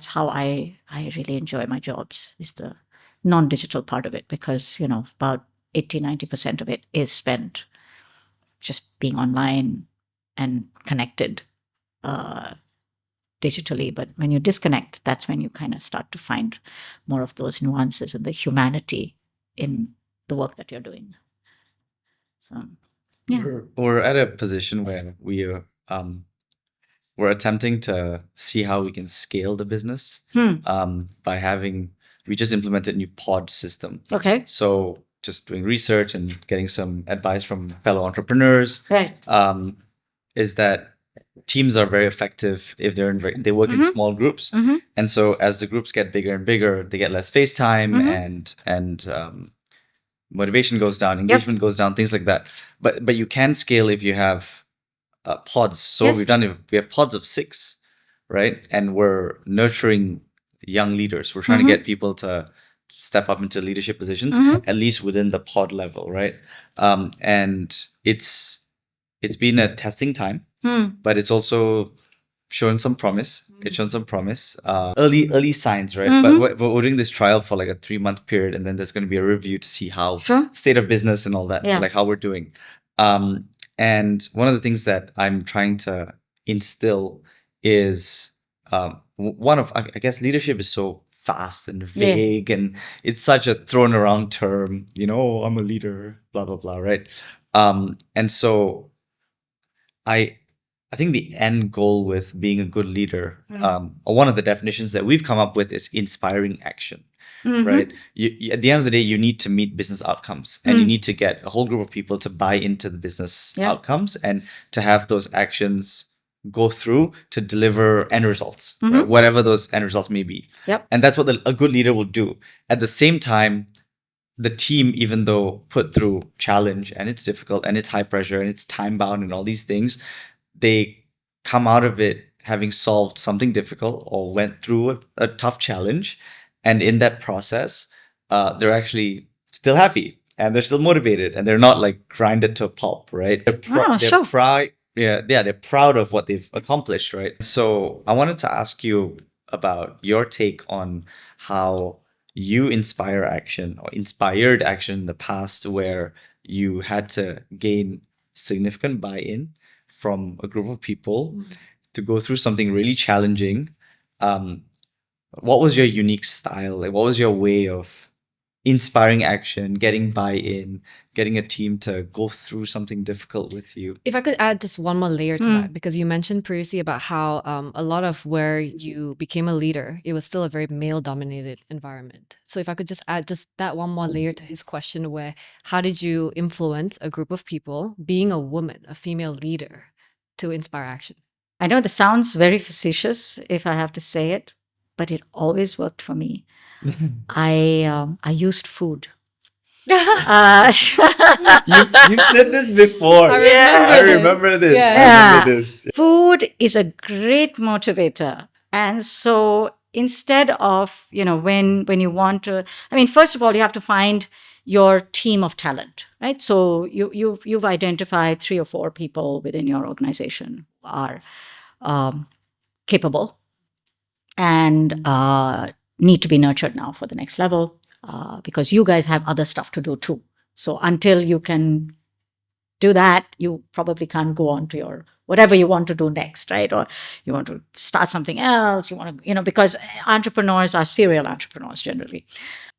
how I really enjoy my jobs, is the non-digital part of it, because about 80-90% of it is spent just being online and connected digitally. But when you disconnect, that's when you kind of start to find more of those nuances and the humanity in the work that you're doing. So, yeah. We're at a position where we're attempting to see how we can scale the business by we just implemented a new pod system. Okay. So just doing research and getting some advice from fellow entrepreneurs. Right. Is that teams are very effective if they work in small groups. And so as the groups get bigger and bigger, they get less face time, and motivation goes down, engagement goes down, things like that. But you can scale if you have pods. So what Yes. we've done is we have pods of 6, right? And we're nurturing young leaders. We're trying to get people to step up into leadership positions, at least within the pod level, right? And it's been a testing time, but it's also shown some promise. It's shown some promise. Early signs, right? But we're doing this trial for like a 3-month period, and then there's going to be a review to see how Sure. state of business and all that, Yeah. like how we're doing. And one of the things that I'm trying to instill is one of, I guess, leadership is so fast and vague, and it's such a thrown around term. Oh, I'm a leader, blah blah blah, right? And so I think the end goal with being a good leader, or one of the definitions that we've come up with, is inspiring action. Right? At the end of the day, you need to meet business outcomes, and you need to get a whole group of people to buy into the business outcomes, and to have those actions go through to deliver end results, right? Whatever those end results may be. Yep. And that's what a good leader will do. At the same time, the team, even though put through challenge, and it's difficult, and it's high pressure, and it's time bound, and all these things, they come out of it having solved something difficult or went through a tough challenge. And in that process, they're actually still happy, and they're still motivated, and they're not like grinded to a pulp, right? They're proud. Yeah, they're proud of what they've accomplished, right? So I wanted to ask you about your take on how you inspired action in the past, where you had to gain significant buy-in from a group of people to go through something really challenging. What was your unique style? Like, what was your way of inspiring action, getting buy-in, getting a team to go through something difficult with you? If I could add just one more layer to that, because you mentioned previously about how a lot of where you became a leader, it was still a very male-dominated environment. So if I could just add just that one more layer to his question, where how did you influence a group of people, being a woman, a female leader, to inspire action? I know this sounds very facetious if I have to say it, but it always worked for me. I used food. You've said this before. I remember this. Yeah. I remember this. Food is a great motivator. And so instead of, when you want to, first of all, you have to find your team of talent, right? So you've identified 3 or 4 people within your organization who are capable and need to be nurtured now for the next level, because you guys have other stuff to do too. So until you can do that, you probably can't go on to your whatever you want to do next, right? Or you want to start something else. You want to, because entrepreneurs are serial entrepreneurs generally.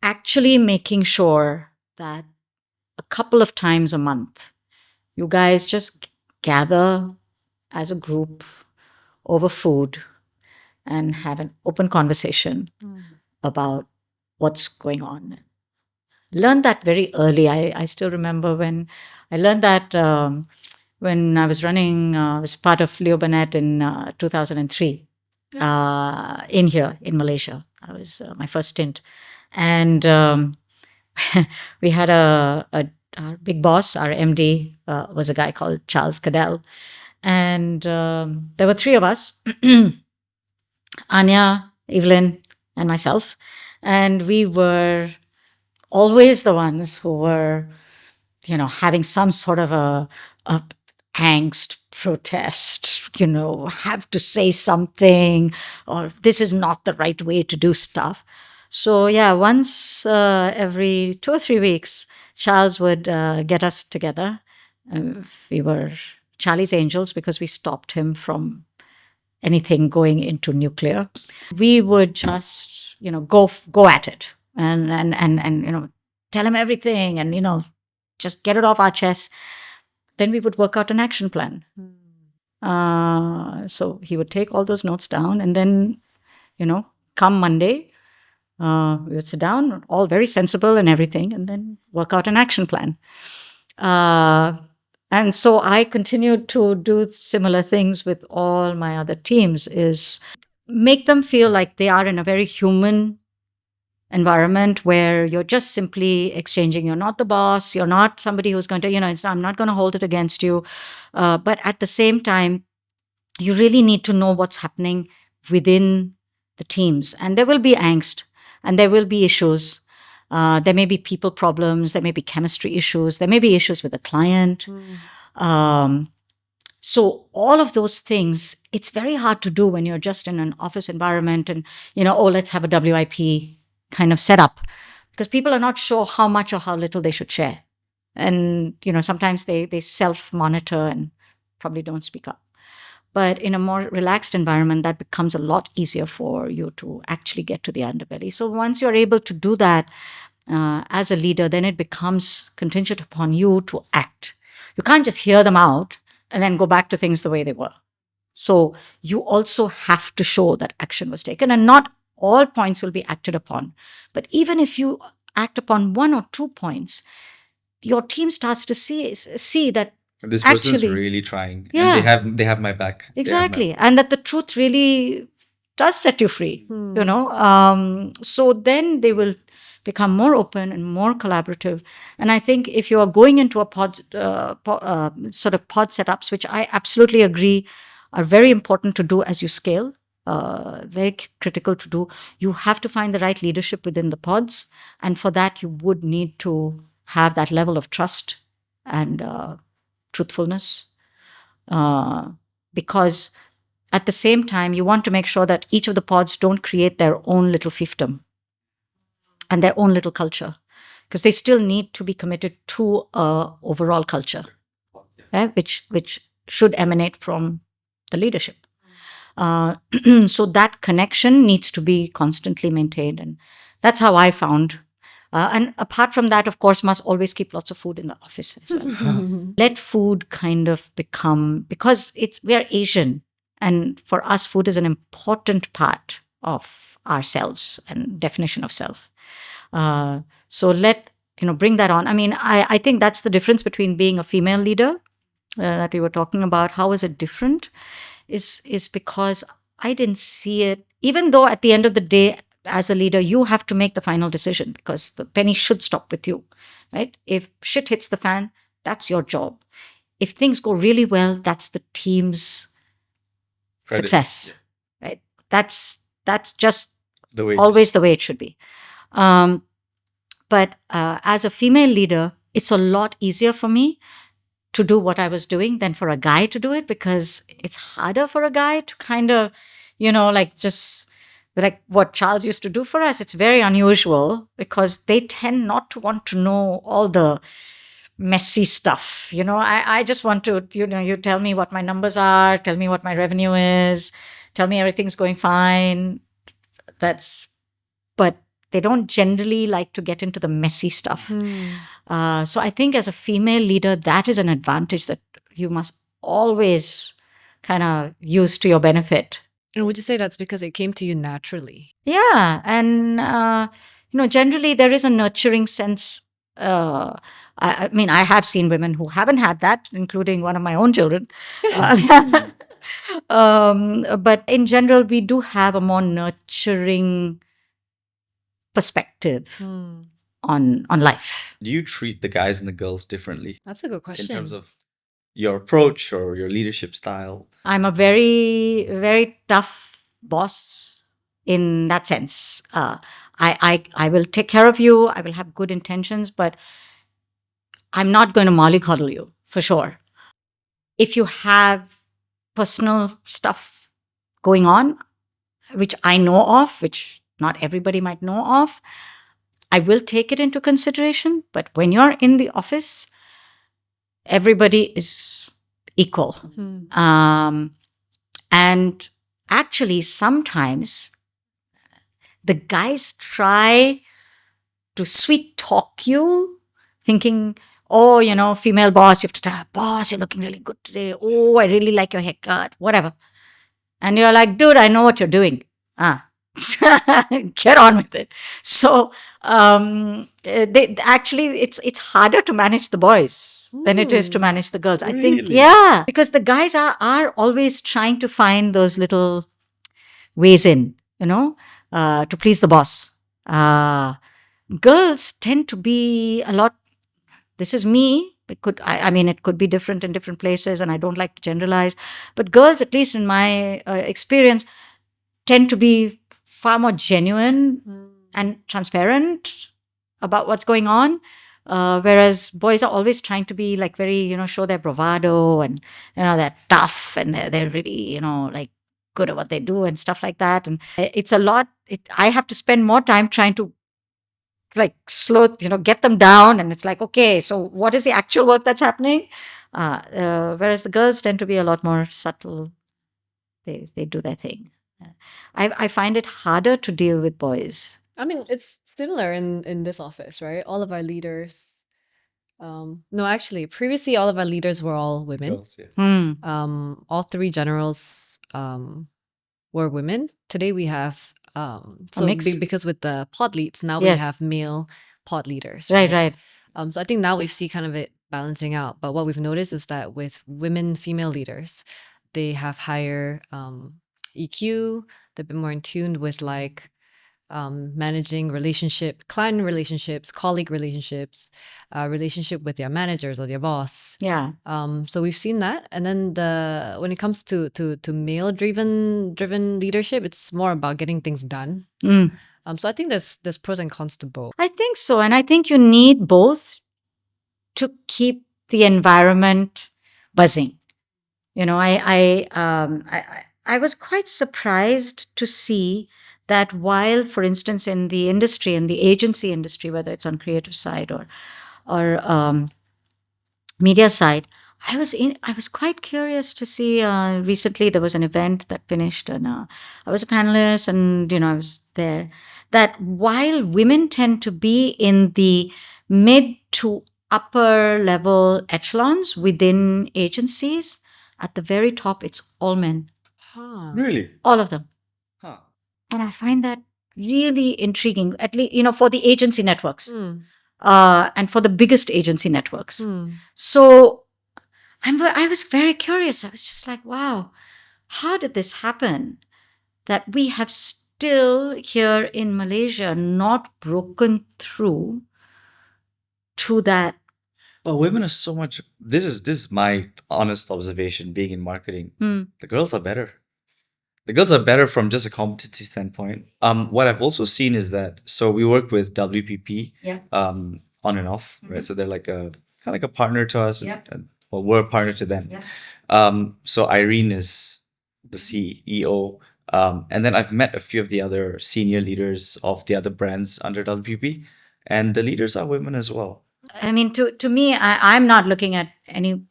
Actually making sure that a couple of times a month, you guys just gather as a group over food and have an open conversation about what's going on. Learned that very early. I still remember when I learned that when I was running, I was part of Leo Burnett in 2003 in here in Malaysia. I was my first stint. And we had our big boss, our MD, was a guy called Charles Cadell. And there were 3 of us, Anya, Evelyn, and myself. And we were always the ones who were, having some sort of a angst, protest, have to say something, or this is not the right way to do stuff. So yeah, once every 2 or 3 weeks, Charles would get us together. We were Charlie's Angels because we stopped him from anything going into nuclear. We would just, go at it and tell him everything and, just get it off our chest. Then we would work out an action plan. So he would take all those notes down, and then, come Monday, we would sit down, all very sensible and everything, and then work out an action plan. And so I continued to do similar things with all my other teams, is make them feel like they are in a very human environment where you're just simply exchanging. You're not the boss. You're not somebody who's going to, I'm not going to hold it against you. But at the same time, you really need to know what's happening within the teams. And there will be angst and there will be issues. There may be people problems. There may be chemistry issues. There may be issues with the client. So all of those things, it's very hard to do when you're just in an office environment and, let's have a WIP kind of setup, because people are not sure how much or how little they should share. And, sometimes they self-monitor and probably don't speak up. But in a more relaxed environment, that becomes a lot easier for you to actually get to the underbelly. So once you're able to do that as a leader, then it becomes contingent upon you to act. You can't just hear them out and then go back to things the way they were. So you also have to show that action was taken, and not all points will be acted upon. But even if you act upon 1 or 2 points, your team starts to see that this person's actually really trying. Yeah. And they have my back. Exactly. And that the truth really does set you free, So then they will become more open and more collaborative. And I think if you are going into a sort of pod setups, which I absolutely agree are very important to do as you scale, very critical to do, you have to find the right leadership within the pods. And for that, you would need to have that level of trust and truthfulness. Because at the same time, you want to make sure that each of the pods don't create their own little fiefdom and their own little culture, because they still need to be committed to a overall culture, right? which should emanate from the leadership. So that connection needs to be constantly maintained, and that's how I found. And apart from that, of course, must always keep lots of food in the office as well. Let food kind of become, because we are Asian, and for us, food is an important part of ourselves and definition of self. So bring that on. I mean, I think that's the difference between being a female leader that we were talking about. How is it different? Is because I didn't see it, even though at the end of the day, as a leader, you have to make the final decision, because the penny should stop with you, right? If shit hits the fan, that's your job. If things go really well, that's the team's success, right? That's just always the way it should be. But as a female leader, it's a lot easier for me to do what I was doing than for a guy to do it, because it's harder for a guy to kind of, just like what Charles used to do for us. It's very unusual because they tend not to want to know all the messy stuff. I just want to, you tell me what my numbers are, tell me what my revenue is, tell me everything's going fine. But they don't generally like to get into the messy stuff. So I think as a female leader, that is an advantage that you must always kind of use to your benefit. And would you say that's because it came to you naturally? Yeah. And, generally there is a nurturing sense. I mean, I have seen women who haven't had that, including one of my own children. But in general, we do have a more nurturing perspective on life. Do you treat the guys and the girls differently? That's a good question. In terms of your approach or your leadership style? I'm a very, very tough boss in that sense. I will take care of you. I will have good intentions, but I'm not going to mollycoddle you, for sure. If you have personal stuff going on, which I know of, which not everybody might know of, I will take it into consideration. But when you're in the office, everybody is equal. And actually, sometimes the guys try to sweet talk you, thinking, oh, female boss, you have to tell her, boss, you're looking really good today. Oh, I really like your haircut, whatever. And you're like, dude, I know what you're doing. Get on with it. So they actually, it's harder to manage the boys than it is to manage the girls. Really? I think, yeah, because the guys are always trying to find those little ways in, to please the boss. Girls tend to be a lot. This is me. I mean, it could be different in different places, and I don't like to generalize. But girls, at least in my experience, tend to be far more genuine and transparent about what's going on. Whereas boys are always trying to be like very, show their bravado and, they're tough and they're really, like good at what they do and stuff like that. And it's a lot. I have to spend more time trying to like slow, get them down. And it's like, okay, so what is the actual work that's happening? Whereas the girls tend to be a lot more subtle. They do their thing. I find it harder to deal with boys. I mean, it's similar in this office, right? All of our leaders. No, actually, previously all of our leaders were all women. Girls, yeah. All three generals were women. Today we have mix. because with the pod leads now we Yes. have male pod leaders. Right. So I think now we see kind of it balancing out. But what we've noticed is that with women, female leaders, they have higher EQ. They've been more in tune with like managing client relationships, colleague relationships, relationship with their managers or their boss. Yeah. So we've seen that, and then when it comes to male driven leadership, it's more about getting things done. So I think there's pros and cons to both. I think so, and I think you need both to keep the environment buzzing. I was quite surprised to see that while, for instance, in the industry, in the agency industry, whether it's on creative side or media side, I was quite curious to see. Recently, there was an event that finished, and I was a panelist, and I was there. That while women tend to be in the mid to upper level echelons within agencies, at the very top, it's all men. Really? All of them. Huh. And I find that really intriguing, at least, for the agency networks and for the biggest agency networks. So I was very curious. I was just like, wow, how did this happen? That we have still here in Malaysia not broken through to that. Well, women are so much. This is my honest observation. Being in marketing, the girls are better. The girls are better from just a competency standpoint. What I've also seen is that we work with WPP, on and off, right? So they're like kind of like a partner to us, and we're a partner to them. So Irene is the CEO, and then I've met a few of the other senior leaders of the other brands under WPP, and the leaders are women as well. I mean, to me, I'm not looking at any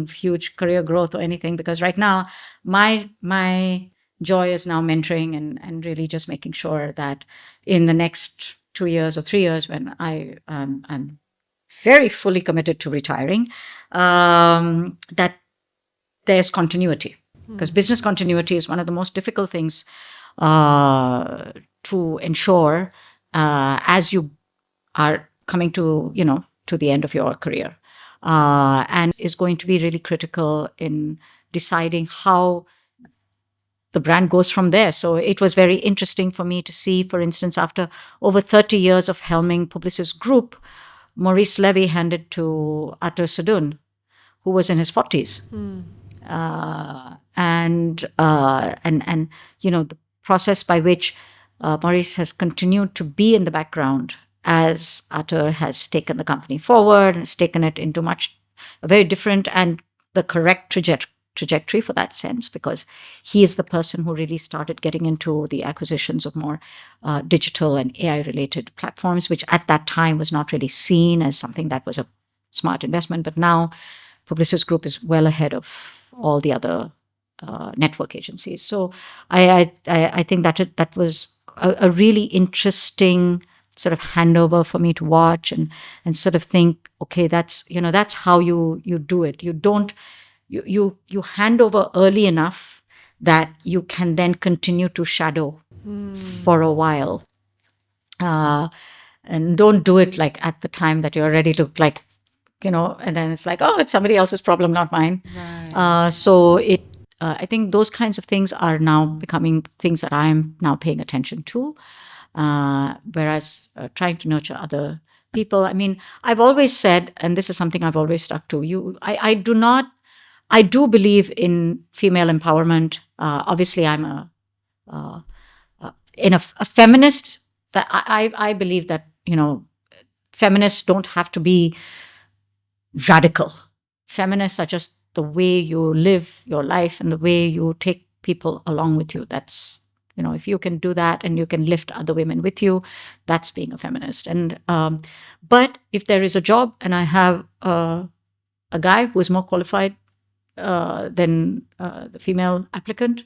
huge career growth or anything, because right now my joy is now mentoring and really just making sure that in the next 2 years or 3 years, when I'm very fully committed to retiring, that there's continuity, because business continuity is one of the most difficult things to ensure as you are coming to to the end of your career, and is going to be really critical in deciding how the brand goes from there. So it was very interesting for me to see, for instance, after over 30 years of helming Publicis Group, Maurice Levy handed to Atur Sudun, who was in his 40s. And the process by which Maurice has continued to be in the background as Atur has taken the company forward and has taken it into a very different and the correct trajectory for that sense, because he is the person who really started getting into the acquisitions of more digital and AI-related platforms, which at that time was not really seen as something that was a smart investment. But now Publicis Group is well ahead of all the other network agencies. So I think that was a really interesting sort of handover for me to watch and sort of think, okay, that's how you do it. You don't you hand over early enough that you can then continue to shadow for a while, and don't do it like at the time that you're ready to and then it's like, oh, it's somebody else's problem, not mine. Right. I think those kinds of things are now becoming things that I'm now paying attention to. whereas trying to nurture other people. I mean, I've always said, and this is something I've always stuck to. I do believe in female empowerment. Obviously, I'm uh, a feminist. That I believe that feminists don't have to be radical. Feminists are just the way you live your life and the way you take people along with you. That's if you can do that and you can lift other women with you, that's being a feminist. And but if there is a job and I have a guy who is more qualified than the female applicant,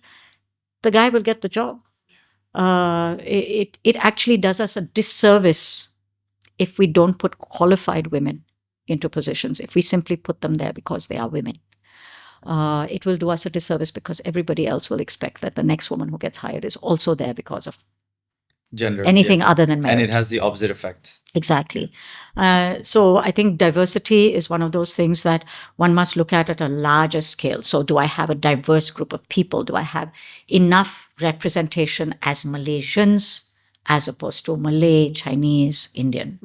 the guy will get the job. It actually does us a disservice if we don't put qualified women into positions, if we simply put them there because they are women. It will do us a disservice because everybody else will expect that the next woman who gets hired is also there because of Gender. anything Yeah. other than merit. And it has the opposite effect. Exactly. So I think diversity is one of those things that one must look at a larger scale. So do I have a diverse group of people? Do I have enough representation as Malaysians as opposed to Malay, Chinese, Indian?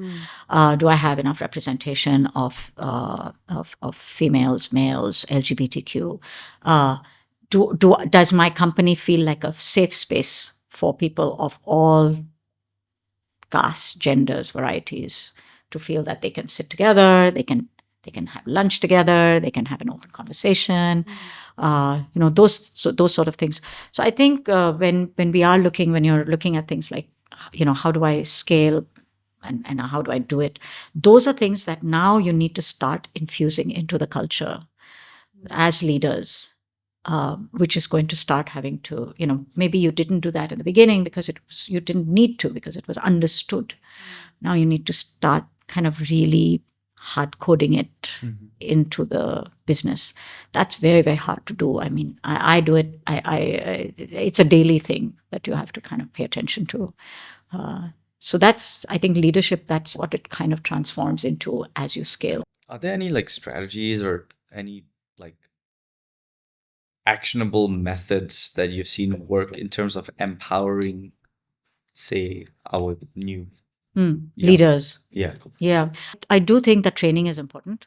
Do I have enough representation of females, males, LGBTQ? Does my company feel like a safe space for people of all castes, genders, varieties, to feel that they can sit together, they can have lunch together, they can have an open conversation, those sort of things. So I think when you're looking at things like how do I scale and how do I do it, those are things that now you need to start infusing into the culture as leaders. Which is going to start having to, maybe you didn't do that in the beginning because you didn't need to, because it was understood. Now you need to start kind of really hard coding it into the business. That's very, very hard to do. I mean, I do it. It's a daily thing that you have to kind of pay attention to. So that's, I think, leadership. That's what it kind of transforms into as you scale. Are there any strategies or any actionable methods that you've seen work in terms of empowering, say, our new leaders? Yeah. I do think that training is important.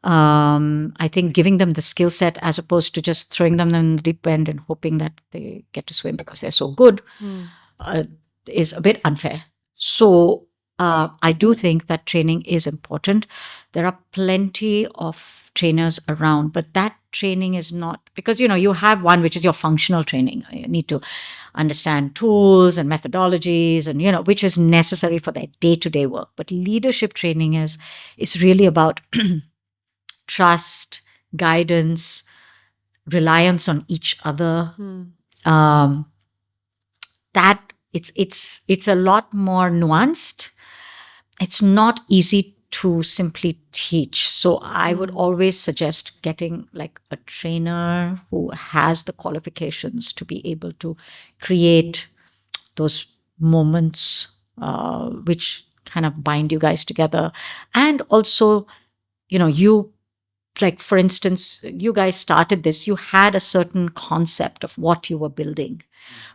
I think giving them the skill set as opposed to just throwing them in the deep end and hoping that they get to swim because they're so good is a bit unfair. So I do think that training is important. There are plenty of trainers around, but that training is not, because you have one which is your functional training. You need to understand tools and methodologies and which is necessary for their day-to-day work. But leadership training is really about trust, guidance, reliance on each other. That it's a lot more nuanced. It's not easy to simply teach. So I would always suggest getting like a trainer who has the qualifications to be able to create those moments which kind of bind you guys together. And also, you, like, for instance, you guys started this, you had a certain concept of what you were building,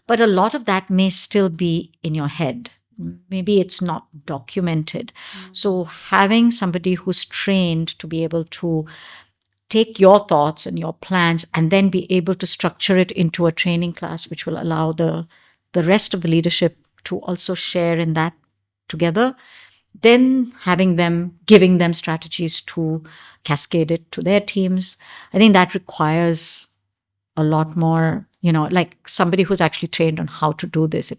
but a lot of that may still be in your head. Maybe it's not documented. So having somebody who's trained to be able to take your thoughts and your plans and then be able to structure it into a training class, which will allow the rest of the leadership to also share in that together. Then giving them strategies to cascade it to their teams. I think that requires a lot more, like somebody who's actually trained on how to do this.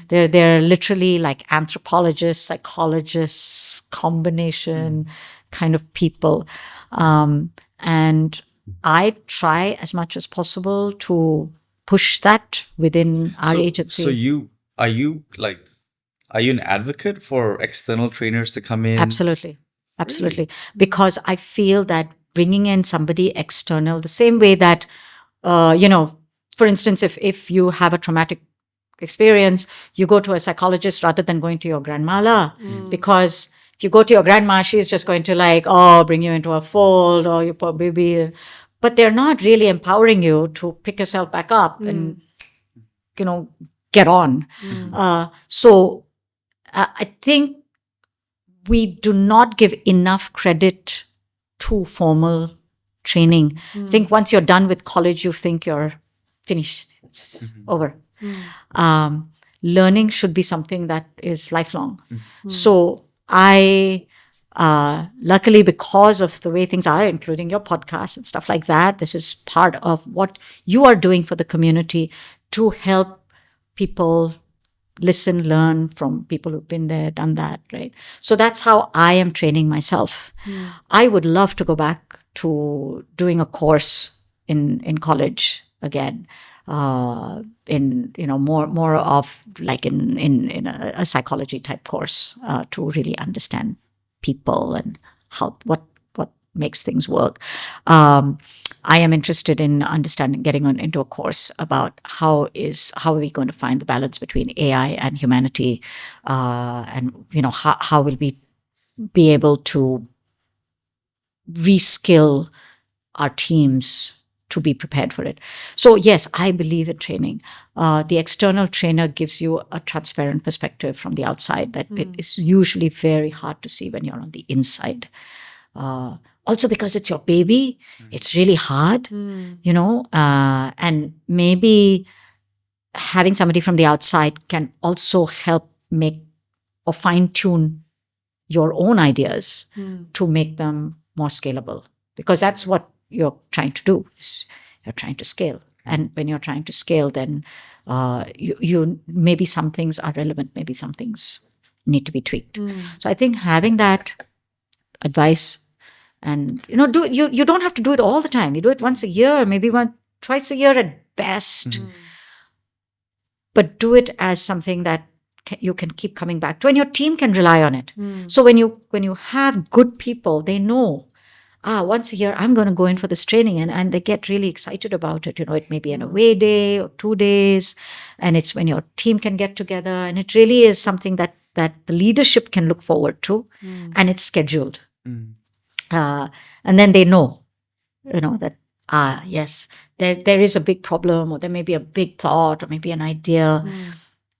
They're literally like anthropologists, psychologists, combination kind of people. And I try as much as possible to push that within our agency. So are you an advocate for external trainers to come in? Absolutely. Really? Because I feel that bringing in somebody external, the same way that, for instance, if you have a traumatic experience, you go to a psychologist rather than going to your grandma, because if you go to your grandma, she's just going to bring you into a fold, or you poor baby. But they're not really empowering you to pick yourself back up and, get on. So I think we do not give enough credit to formal training. I think once you're done with college, you think you're finished. It's over. Learning should be something that is lifelong. So I, luckily, because of the way things are, including your podcast and stuff like that, this is part of what you are doing for the community to help people listen, learn from people who've been there, done that, right? So that's how I am training myself. I would love to go back to doing a course in college again, in more of like in a psychology type course, to really understand people and what makes things work. I am interested in getting into a course about how are we going to find the balance between AI and humanity, and how will we be able to reskill our teams to be prepared for it. So yes, I believe in training. The external trainer gives you a transparent perspective from the outside that it is usually very hard to see when you're on the inside. Also because it's your baby, it's really hard, and maybe having somebody from the outside can also help make or fine tune your own ideas to make them more scalable, because that's what you're trying to do, is you're trying to scale. And when you're trying to scale, then you maybe some things are relevant, maybe some things need to be tweaked. So I think having that advice, and you don't have to do it all the time. You do it once a year, maybe twice a year at best, but do it as something that you can keep coming back to, and your team can rely on it. So when you have good people, they know, once a year I'm going to go in for this training, and they get really excited about it. It may be an away day or 2 days, and it's when your team can get together, and it really is something that the leadership can look forward to, and it's scheduled. And then they know, that, yes, there is a big problem, or there may be a big thought, or maybe an idea,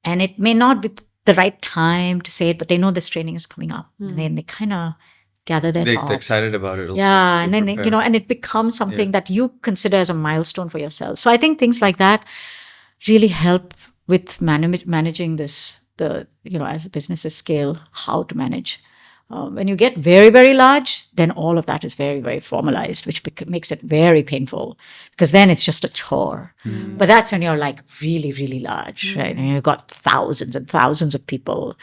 and it may not be the right time to say it, but they know this training is coming up, and then they kind of gather their thoughts. They're excited about it also. Yeah, and then and it becomes something that you consider as a milestone for yourself. So I think things like that really help with managing this, as businesses scale, how to manage. When you get very, very large, then all of that is very, very formalized, which makes it very painful, because then it's just a chore. But that's when you're like really, really large, right? And you've got thousands and thousands of people.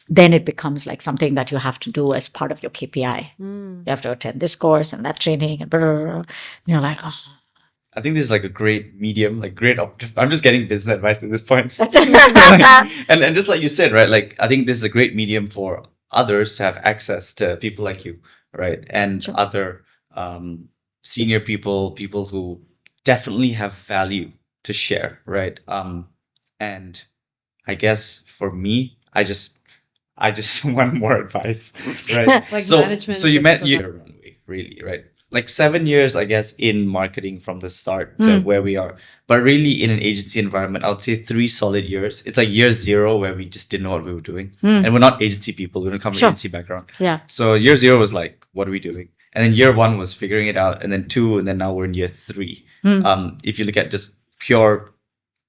Then it becomes like something that you have to do as part of your KPI. You have to attend this course and that training, and blah, blah, blah. And you're like, oh. I think this is like a great medium, like I'm just getting business advice at this point. and just like you said, right? Like, I think this is a great medium for others to have access to people like you, right? And other senior people who definitely have value to share, right? And I guess for me, I just want more advice, right? Like so management. So you met your runway, really, right? Like 7 years, I guess, in marketing from the start to where we are. But really, in an agency environment, I would say 3 solid years. It's like year 0 where we just didn't know what we were doing. And we're not agency people. We don't come from agency background. Yeah. So year 0 was like, what are we doing? And then year 1 was figuring it out. And then 2, and then now we're in year 3. If you look at just pure,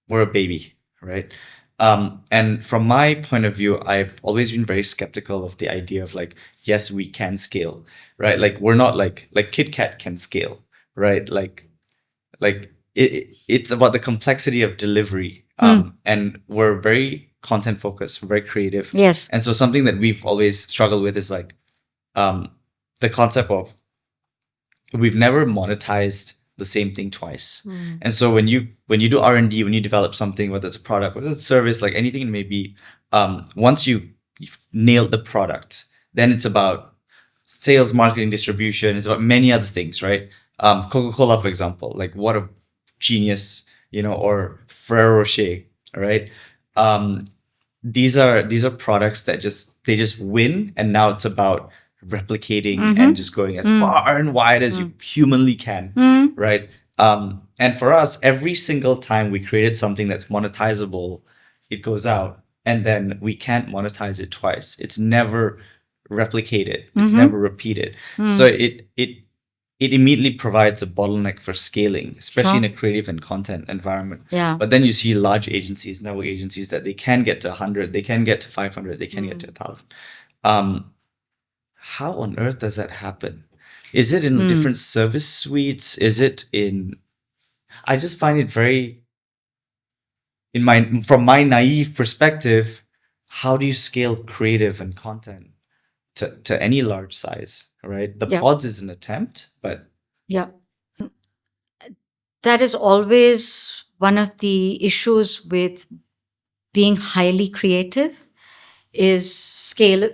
we're a baby, right? And from my point of view, I've always been very skeptical of the idea of like, yes, we can scale, right? Like, we're not like KitKat can scale, right? Like it's about the complexity of delivery. And we're very content focused, we're very creative. Yes. And so something that we've always struggled with is like, the concept of we've never monetized the same thing twice. And so when you do R&D, when you develop something, whether it's a product, whether it's a service, like anything it may be, once you've nailed the product, then it's about sales, marketing, distribution. It's about many other things, right? Coca-Cola, for example, like what a genius, or Ferrero Rocher, right? These are products that they just win, and now it's about replicating and just going as far and wide as you humanly can, right? And for us, every single time we created something that's monetizable, it goes out, and then we can't monetize it twice. It's never replicated. It's never repeated. So it immediately provides a bottleneck for scaling, especially in a creative and content environment. Yeah. But then you see large agencies, network agencies, that they can get to 100, they can get to 500, they can get to 1,000. How on earth does that happen? Is it in different service suites? Is it in... I just find it very... from my naive perspective, how do you scale creative and content to any large size, right? The pods is an attempt, but... Yeah. That is always one of the issues with being highly creative, is scale.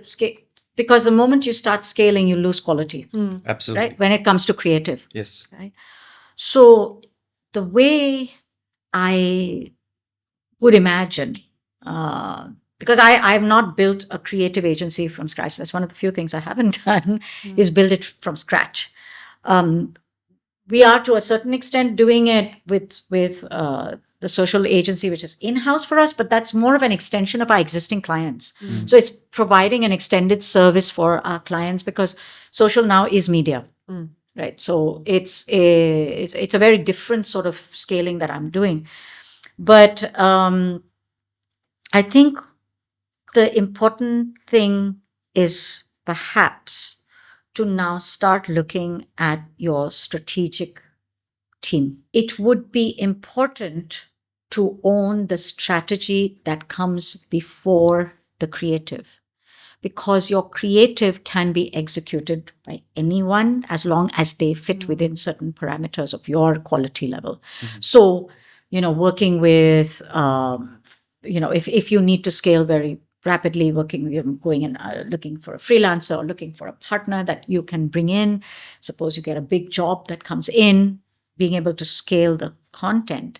Because the moment you start scaling, you lose quality. Absolutely. Right? When it comes to creative. Yes. Right? So the way I would imagine, because I've not built a creative agency from scratch. That's one of the few things I haven't done, is build it from scratch. We are, to a certain extent, doing it with the social agency, which is in-house for us, but that's more of an extension of our existing clients. So it's providing an extended service for our clients, because social now is media, right? So it's a very different sort of scaling that I'm doing. But I think the important thing is perhaps to now start looking at your strategic team. It would be important to own the strategy that comes before the creative, because your creative can be executed by anyone as long as they fit within certain parameters of your quality level. So, working with, if you need to scale very rapidly, going and looking for a freelancer or looking for a partner that you can bring in. Suppose you get a big job that comes in, being able to scale the content.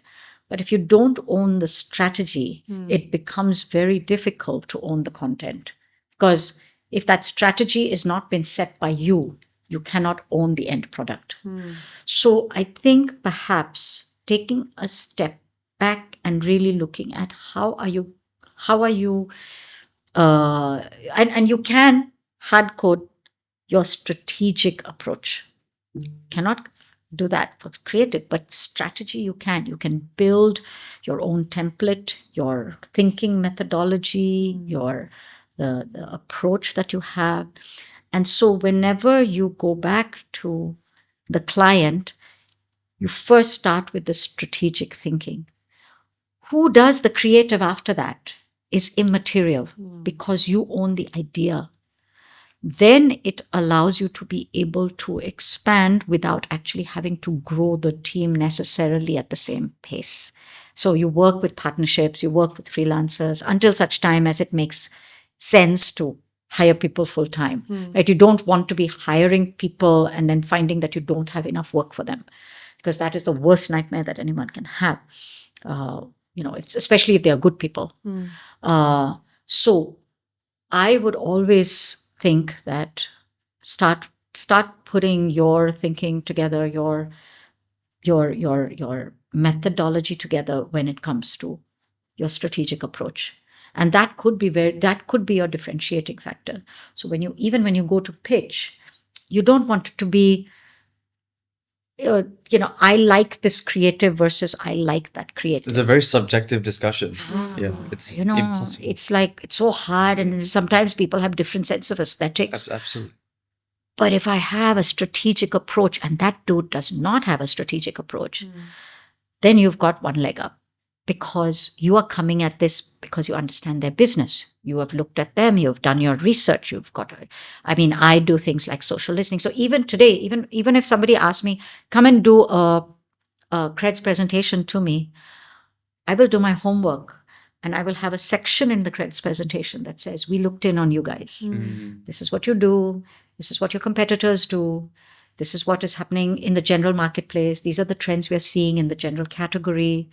But if you don't own the strategy, it becomes very difficult to own the content. Because if that strategy is not been set by you, you cannot own the end product. So I think perhaps taking a step back and really looking at how are you, and you can hard code your strategic approach. Cannot do that for creative, but strategy you can. You can build your own template, your thinking methodology, the approach that you have. And so whenever you go back to the client, you first start with the strategic thinking. Who does the creative after that is immaterial, because you own the idea. Then it allows you to be able to expand without actually having to grow the team necessarily at the same pace. So you work with partnerships, you work with freelancers until such time as it makes sense to hire people full time. Right? You don't want to be hiring people and then finding that you don't have enough work for them, because that is the worst nightmare that anyone can have. Especially if they are good people. So I would always think that start putting your thinking together, your methodology together when it comes to your strategic approach. And that could be your differentiating factor. So when you go to pitch, you don't want it to be, I like this creative versus I like that creative. It's a very subjective discussion. Yeah, it's impossible. It's like, it's so hard, and sometimes people have different sets of aesthetics. Absolutely. But if I have a strategic approach and that dude does not have a strategic approach, then you've got one leg up, because you are coming at this because you understand their business. You have looked at them, you've done your research, I do things like social listening. So even today, even if somebody asks me, come and do a creds presentation to me, I will do my homework, and I will have a section in the creds presentation that says, we looked in on you guys. This is what you do. This is what your competitors do. This is what is happening in the general marketplace. These are the trends we are seeing in the general category.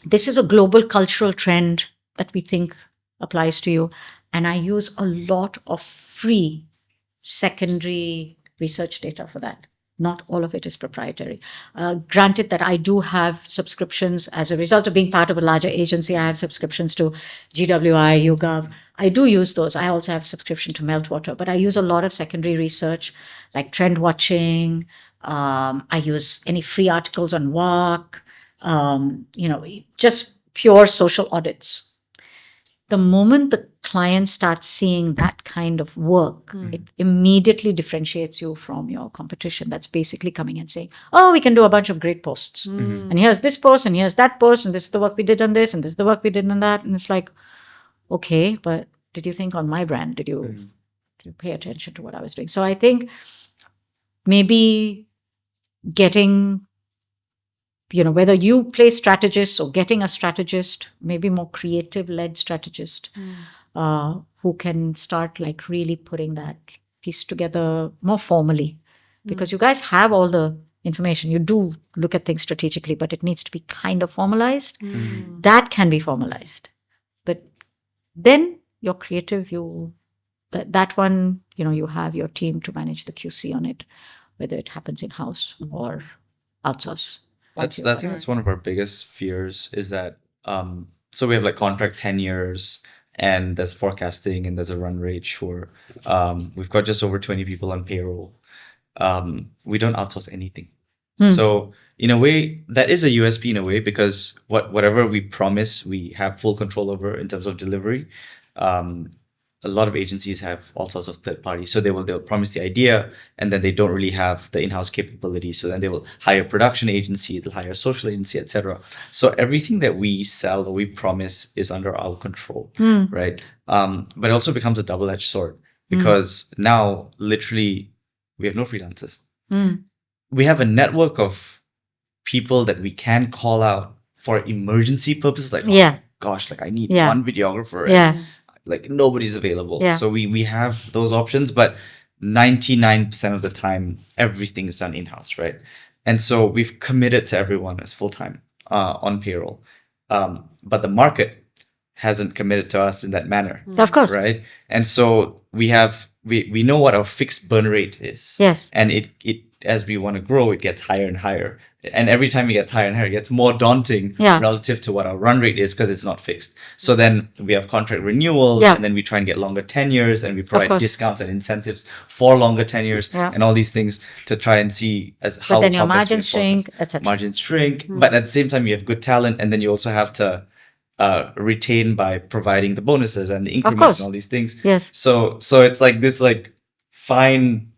This is a global cultural trend that we think applies to you. And I use a lot of free secondary research data for that. Not all of it is proprietary. Granted that I do have subscriptions as a result of being part of a larger agency. I have subscriptions to GWI, YouGov. I do use those. I also have subscription to Meltwater, but I use a lot of secondary research like trend watching. I use any free articles on work, just pure social audits. The moment the client starts seeing that kind of work, it immediately differentiates you from your competition. That's basically coming and saying, oh, we can do a bunch of great posts. And here's this post, and here's that post, and this is the work we did on this, and this is the work we did on that. And it's like, okay, but did you think on my brand? Did you pay attention to what I was doing? So I think maybe getting, whether you play strategist or getting a strategist, maybe more creative-led strategist, who can start like really putting that piece together more formally. Because you guys have all the information. You do look at things strategically, but it needs to be kind of formalized. That can be formalized. But then your creative, that one, you have your team to manage the QC on it, whether it happens in-house or outsource. I think that's one of our biggest fears is that so we have like contract 10 years and there's forecasting and there's a run rate. Sure. We've got just over 20 people on payroll. We don't outsource anything. So in a way, that is a USP in a way, because whatever we promise, we have full control over in terms of delivery. A lot of agencies have all sorts of third parties. So they'll promise the idea and then they don't really have the in-house capability. So then they will hire a production agency, they'll hire a social agency, etc. So everything that we sell or we promise is under our control, right? But it also becomes a double-edged sword, because now literally we have no freelancers. We have a network of people that we can call out for emergency purposes. Like, oh, gosh, like I need one videographer. And, like nobody's available. So we have those options, but 99% of the time, everything is done in-house, right? And so we've committed to everyone as full-time on payroll. But the market hasn't committed to us in that manner. Of course. Right? And so we know what our fixed burn rate is. Yes. And it as we want to grow, it gets higher and higher. And every time it gets higher and higher, it gets more daunting relative to what our run rate is, because it's not fixed. So then we have contract renewals, and then we try and get longer tenures, and we provide discounts and incentives for longer tenures, and all these things to try and see how then your margins shrink, etc. Margins shrink, but at the same time you have good talent, and then you also have to retain by providing the bonuses and the increments and all these things. Yes. So it's like this fine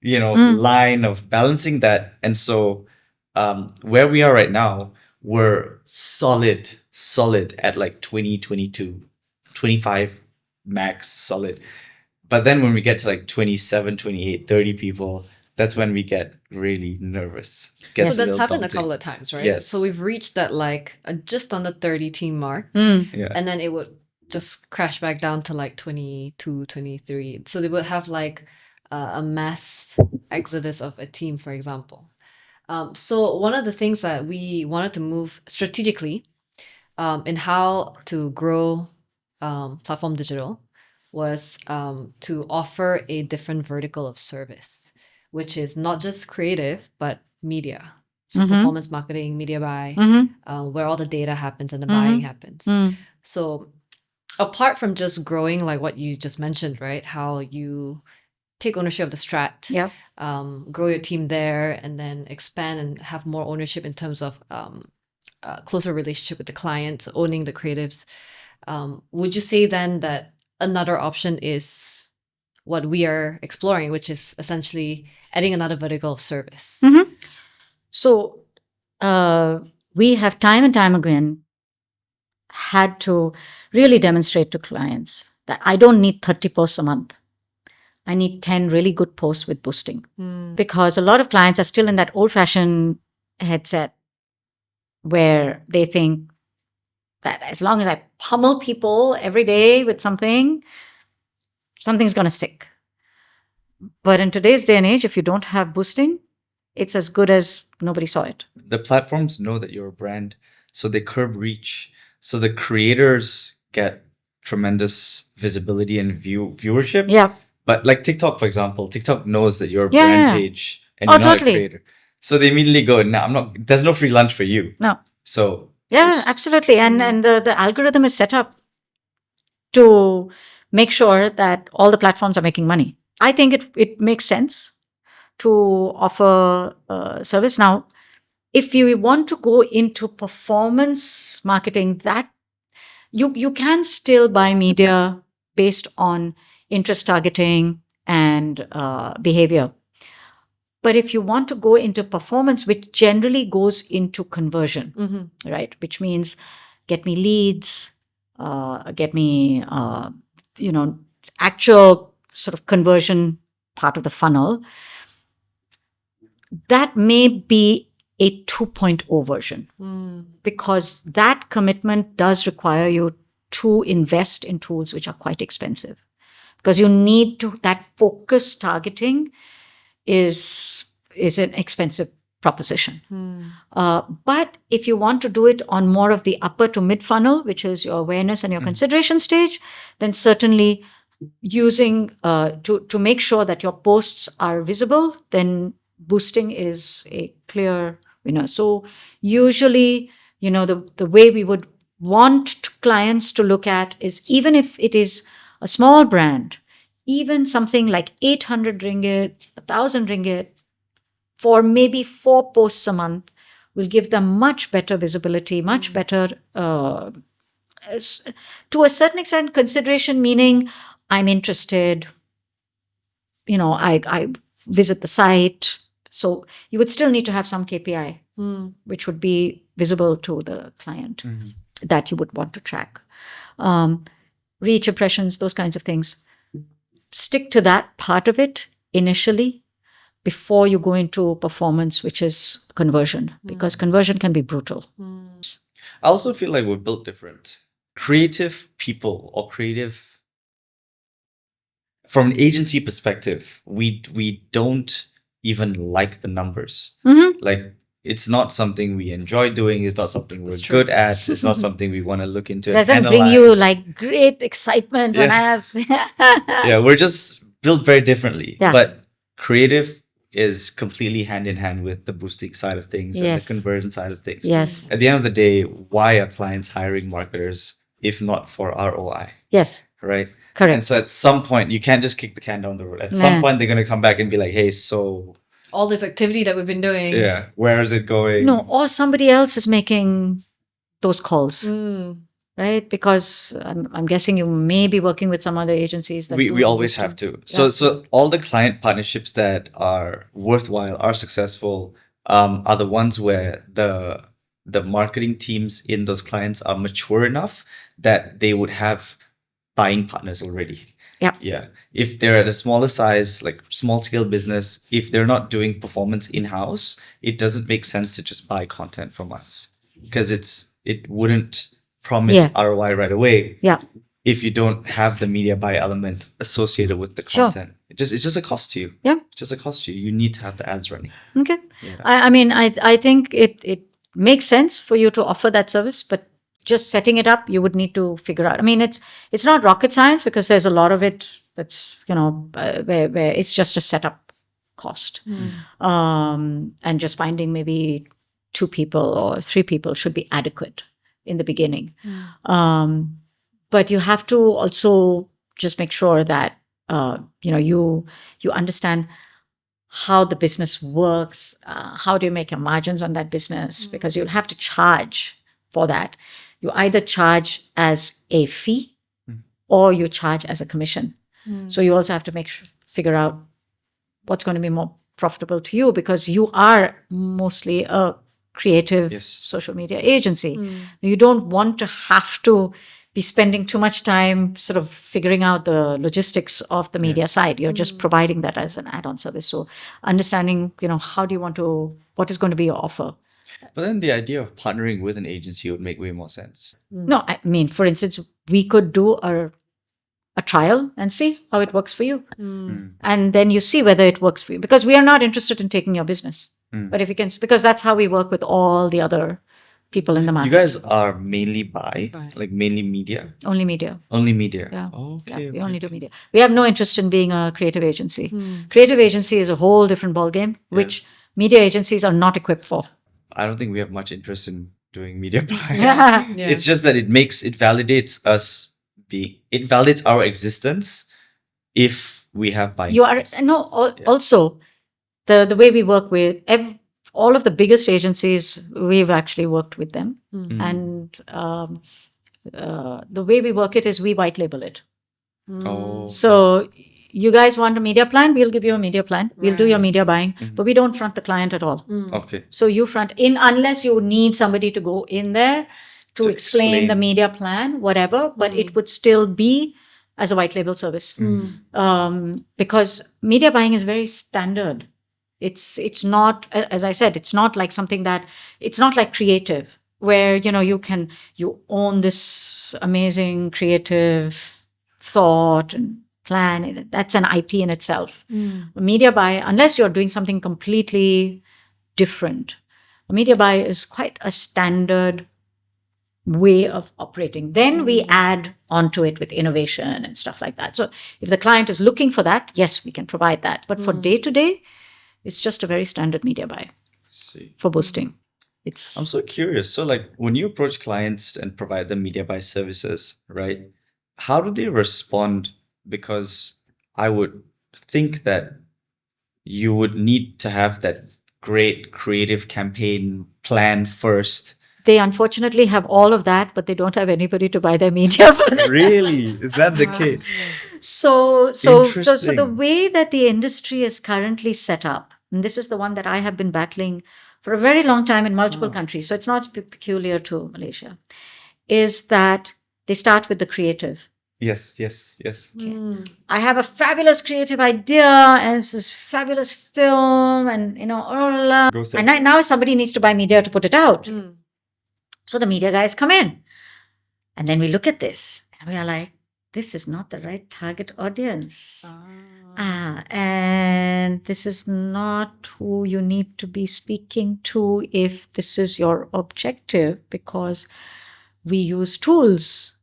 line of balancing that. And so where we are right now, we're solid at like 20, 22, 25 max solid. But then when we get to like 27, 28, 30 people, that's when we get really nervous. So that's happened a couple of times, right? Yes. So we've reached that like just on the 30 team mark. Mm. Yeah. And then it would just crash back down to like 22, 23. So they would have like a mass exodus of a team, for example. So one of the things that we wanted to move strategically in how to grow Platform Digital was to offer a different vertical of service, which is not just creative, but media. So performance marketing, media buy, where all the data happens and the buying happens. So apart from just growing, like what you just mentioned, right? How you take ownership of the strat, grow your team there, and then expand and have more ownership in terms of closer relationship with the clients, owning the creatives. Would you say then that another option is what we are exploring, which is essentially adding another vertical of service? So we have time and time again had to really demonstrate to clients that I don't need 30 posts a month. I need 10 really good posts with boosting. Because a lot of clients are still in that old-fashioned headset where they think that as long as I pummel people every day with something's going to stick. But in today's day and age, if you don't have boosting, it's as good as nobody saw it. The platforms know that you're a brand, so they curb reach. So the creators get tremendous visibility and viewership. Yeah. But like TikTok, for example, TikTok knows that your brand page and Oh, you're not totally. a creator. So they immediately go, no, I'm not, there's no free lunch for you. No. So Yeah, absolutely. And the algorithm is set up to make sure that all the platforms are making money. I think it makes sense to offer service. Now, if you want to go into performance marketing, that you can still buy media based on interest targeting and behavior. But if you want to go into performance, which generally goes into conversion, right? Which means get me leads, get me, actual sort of conversion part of the funnel, that may be a 2.0 version because that commitment does require you to invest in tools which are quite expensive because you need to, that focus targeting is an expensive proposition. But if you want to do it on more of the upper to mid funnel, which is your awareness and your consideration stage, then certainly using to make sure that your posts are visible, then boosting is a clear winner. So usually, the way we would want clients to look at is even if it is a small brand, even something like 800 ringgit, 1,000 ringgit for maybe 4 posts a month will give them much better visibility, much better, to a certain extent, consideration, meaning I'm interested, I visit the site. So you would still need to have some KPI, which would be visible to the client that you would want to track. Reach, impressions, those kinds of things. Stick to that part of it initially before you go into performance, which is conversion, because conversion can be brutal. I also feel like we're built different. Creative people or creative, from an agency perspective, we don't even like the numbers. Like, it's not something we enjoy doing. It's not something we're good at. It's not something we want to look into. It doesn't bring you like great excitement when I have. Yeah, we're just built very differently. Yeah. But creative is completely hand in hand with the boosting side of things and the conversion side of things. Yes. At the end of the day, why are clients hiring marketers if not for ROI? Yes. Right? Correct. And so at some point, you can't just kick the can down the road. At some point, they're going to come back and be like, hey, so all this activity that we've been doing. Yeah, where is it going? No, or somebody else is making those calls, right? Because I'm guessing you may be working with some other agencies. That we always have to. So all the client partnerships that are worthwhile, are successful, are the ones where the marketing teams in those clients are mature enough that they would have buying partners already. Yeah. If they're at a smaller size, like small scale business, if they're not doing performance in-house, it doesn't make sense to just buy content from us because it wouldn't promise ROI right away. Yeah. If you don't have the media buy element associated with the content. It's just a cost to you. Yeah. It's just a cost to you. You need to have the ads running. Okay. Yeah. I mean, I think it makes sense for you to offer that service, but just setting it up, you would need to figure out. I mean, it's not rocket science because there's a lot of it that's, where it's just a setup cost. And just finding maybe 2 people or 3 people should be adequate in the beginning. But you have to also just make sure that, you understand how the business works, how do you make your margins on that business, because you'll have to charge for that. You either charge as a fee or you charge as a commission. So you also have to figure out what's going to be more profitable to you because you are mostly a creative social media agency. You don't want to have to be spending too much time sort of figuring out the logistics of the media side. You're just providing that as an add-on service. So understanding, what is going to be your offer. But then the idea of partnering with an agency would make way more sense. No, I mean, for instance, we could do a trial and see how it works for you. And then you see whether it works for you. Because we are not interested in taking your business. But if you can, because that's how we work with all the other people in the You market. guys are mainly Right. like mainly media? Only media. Only media? Yeah. Okay. Yeah, we okay, only do okay. media. We have no interest in being a creative agency. Hmm. Creative agency is a whole different ballgame, which media agencies are not equipped for. I don't think we have much interest in doing media buying. Yeah. It's just that it validates us it validates our existence if we have buying. You are powers. no. Yeah. Also, the way we work with all of the biggest agencies, we've actually worked with them, Hmm. and the way we work it is we white label it. Oh. So you guys want a media plan? We'll give you a media plan. We'll do your Right. media buying, but we don't front the client at all. Okay. So you front in unless you need somebody to go in there to explain the media plan, whatever, but it would still be as a white label service. Because media buying is very standard. It's not, as I said, it's not like something that, it's not like creative where, you own this amazing creative thought and plan. That's an IP in itself. Media buy, unless you're doing something completely different, a media buy is quite a standard way of operating. Then we add onto it with innovation and stuff like that. So if the client is looking for that, yes, we can provide that. But for day to day, it's just a very standard media buy See. for boosting. I'm so curious. So, like, when you approach clients and provide them media buy services, right? How do they respond? Because I would think that you would need to have that great creative campaign plan first. They unfortunately have all of that, but they don't have anybody to buy their media for them. Really? Is that the case? So the Interesting. way that the industry is currently set up, and this is the one that I have been battling for a very long time in multiple countries, so it's not peculiar to Malaysia, is that they start with the creative. Yes. I have a fabulous creative idea and it's this fabulous film and, Go sell. and now somebody needs to buy media to put it out. So the media guys come in and then we look at this and we are like, this is not the right target audience. And this is not who you need to be speaking to if this is your objective, because we use tools.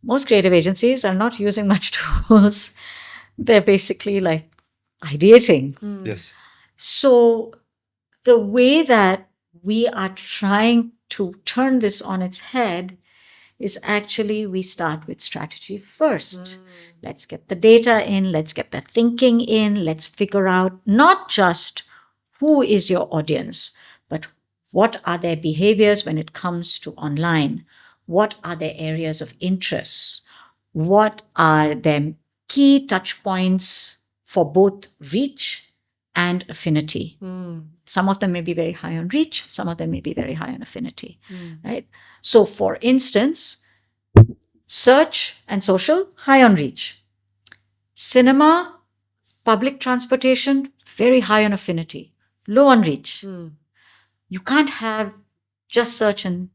Most creative agencies are not using much tools. They're basically like ideating. Yes. So the way that we are trying to turn this on its head is actually we start with strategy first. Let's get the data in, let's get the thinking in, let's figure out not just who is your audience, but what are their behaviors when it comes to online? What are their areas of interest? What are their key touch points for both reach and affinity? Some of them may be very high on reach, some of them may be very high on affinity, right? So for instance, search and social, high on reach. Cinema, public transportation, very high on affinity, low on reach. You can't have just search and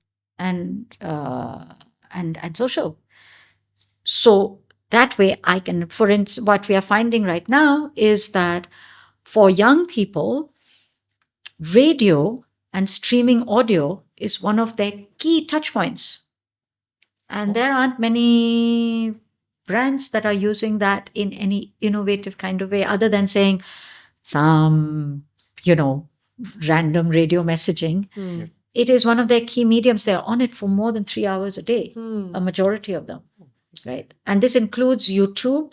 social. So that way I can, for instance, what we are finding right now is that for young people, radio and streaming audio is one of their key touch points. And there aren't many brands that are using that in any innovative kind of way, other than saying some, random radio messaging. It is one of their key mediums. They're on it for more than 3 hours a day, a majority of them, right? And this includes YouTube,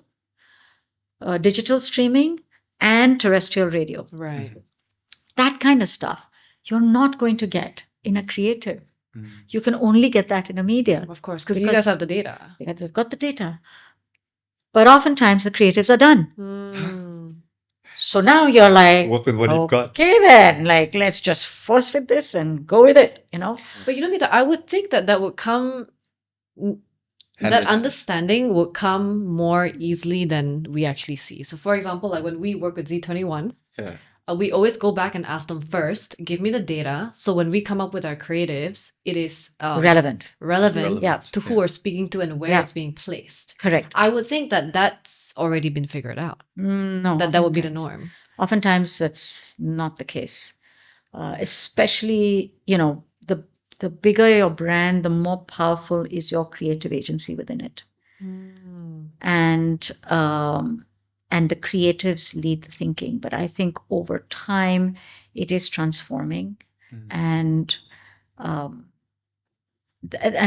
digital streaming, and terrestrial radio. Right. That kind of stuff you're not going to get in a creative. You can only get that in a media. Of course, because you guys have the data. Because they've got the data. But oftentimes the creatives are done. So now you're like, work with what you've got. Okay, then, let's just force fit this and go with it, But Gita, I would think that would come, that understanding would come more easily than we actually see. So for example, like when we work with Z21, we always go back and ask them first, give me the data. So when we come up with our creatives, it is relevant to who we're speaking to and where it's being placed. Correct. I would think that that's already been figured out. No. That would be the norm. Oftentimes that's not the case. Especially, the the bigger your brand, the more powerful is your creative agency within it. And the creatives lead the thinking. But I think over time, it is transforming, and and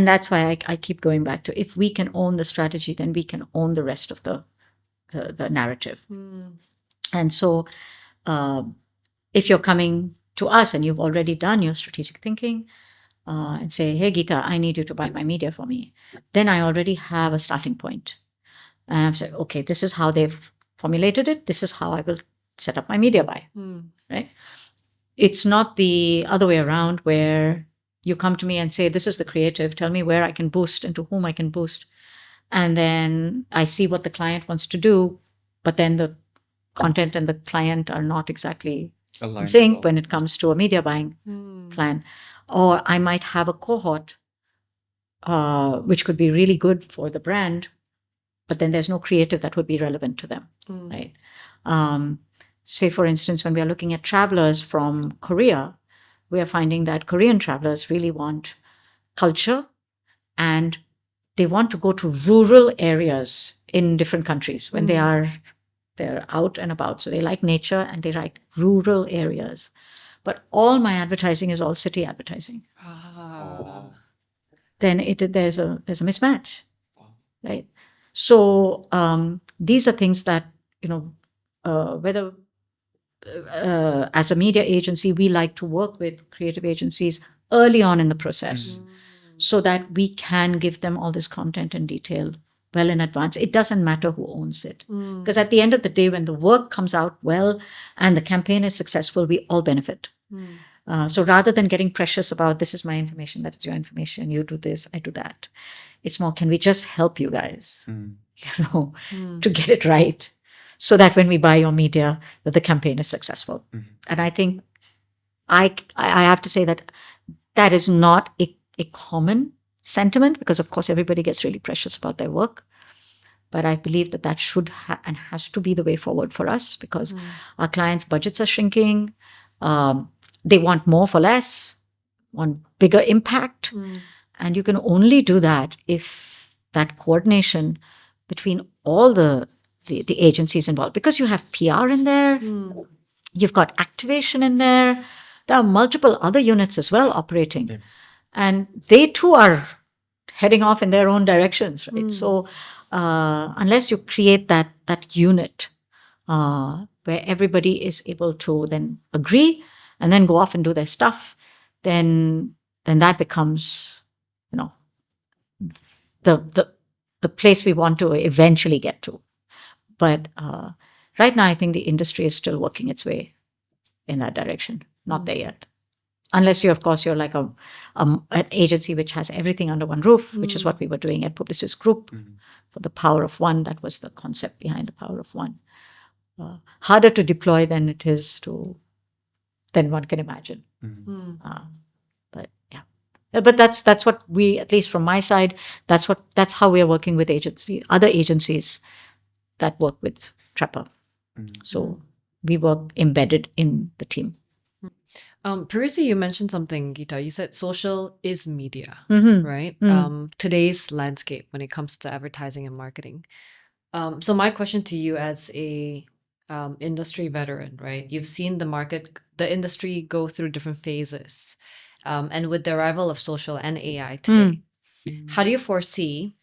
that's why I keep going back to, if we can own the strategy, then we can own the rest of the narrative. And so, if you're coming to us and you've already done your strategic thinking, and say, hey, Geeta, I need you to buy my media for me, then I already have a starting point. And I've said, okay, this is how they've formulated it. This is how I will set up my media buy, right? It's not the other way around, where you come to me and say, this is the creative, tell me where I can boost and to whom I can boost. And then I see what the client wants to do, but then the content and the client are not exactly in sync when it comes to a media buying plan. Or I might have a cohort, which could be really good for the brand, but then there's no creative that would be relevant to them, right? Say, for instance, when we are looking at travelers from Korea, we are finding that Korean travelers really want culture, and they want to go to rural areas in different countries when they're out and about. So they like nature and they like rural areas. But all my advertising is all city advertising. Then there's a mismatch, right? So these are things that, whether as a media agency, we like to work with creative agencies early on in the process, so that we can give them all this content and detail well in advance. It doesn't matter who owns it, because at the end of the day, when the work comes out well and the campaign is successful, we all benefit. So rather than getting precious about, this is my information, that is your information, you do this, I do that, it's more, can we just help you guys, to get it right, so that when we buy your media, that the campaign is successful. And I think I have to say that is not a common sentiment, because of course everybody gets really precious about their work. But I believe that should and has to be the way forward for us, because our clients' budgets are shrinking. They want more for less, want bigger impact. And you can only do that if that coordination between all the agencies involved, because you have PR in there, you've got activation in there, there are multiple other units as well operating, and they too are heading off in their own directions, right? So unless you create that unit where everybody is able to then agree and then go off and do their stuff, then that becomes, the place we want to eventually get to. But right now, I think the industry is still working its way in that direction. Not there yet. Unless you, of course, you're like an agency which has everything under one roof, which is what we were doing at Publicis Group for the Power of One. That was the concept behind the Power of One. Harder to deploy than it is than one can imagine. But yeah. But that's what we, at least from my side, that's how we are working with other agencies that work with Trapper. So we work embedded in the team. Previously, you mentioned something, Geeta. You said social is media, right? Today's landscape when it comes to advertising and marketing. So my question to you, as a industry veteran, right? You've seen the industry go through different phases, and with the arrival of social and AI today, how do you foresee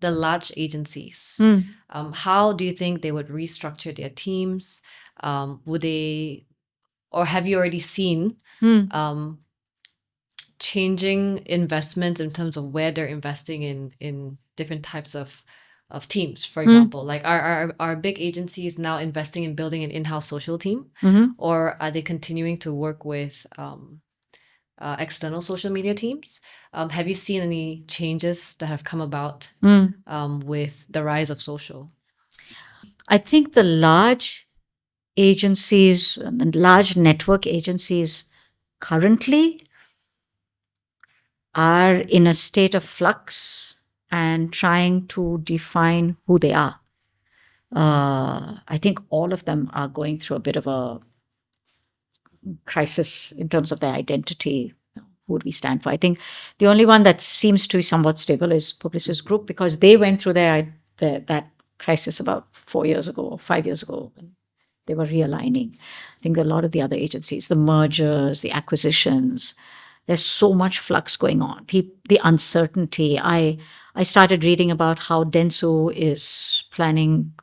the large agencies? How do you think they would restructure their teams? Would they, or have you already seen changing investments in terms of where they're investing in different types of teams? For example, like are big agencies now investing in building an in-house social team, or are they continuing to work with external social media teams? Have you seen any changes that have come about with the rise of social? I think the large agencies and large network agencies currently are in a state of flux and trying to define who they are. I think all of them are going through a bit of a crisis in terms of their identity. would we stand for? I think the only one that seems to be somewhat stable is Publicis Group, because they went through that crisis about 4 years ago or 5 years ago. And they were realigning. I think a lot of the other agencies, the mergers, the acquisitions, there's so much flux going on. The uncertainty. I started reading about how Dentsu is planning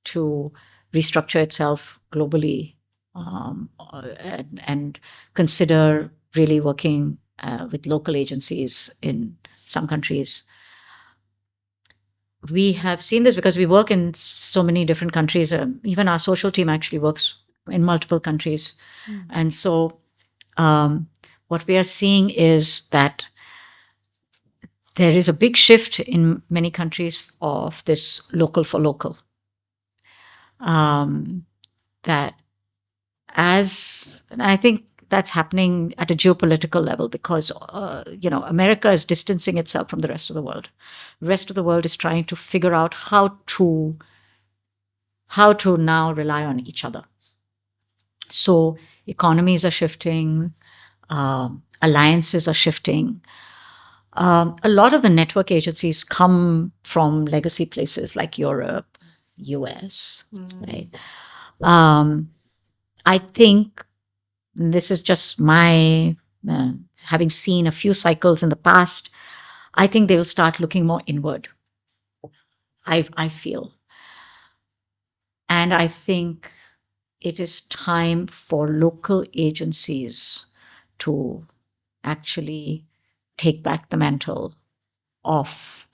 to restructure itself globally, and consider really working with local agencies in some countries. We have seen this because we work in so many different countries. Even our social team actually works in multiple countries. And so what we are seeing is that there is a big shift in many countries of this local for local. And I think that's happening at a geopolitical level because, America is distancing itself from the rest of the world. The rest of the world is trying to figure out how to now rely on each other. So economies are shifting, alliances are shifting. A lot of the network agencies come from legacy places like Europe, US, right? I think this is just my, having seen a few cycles in the past, I think they will start looking more inward. I feel. And I think it is time for local agencies to actually take back the mantle of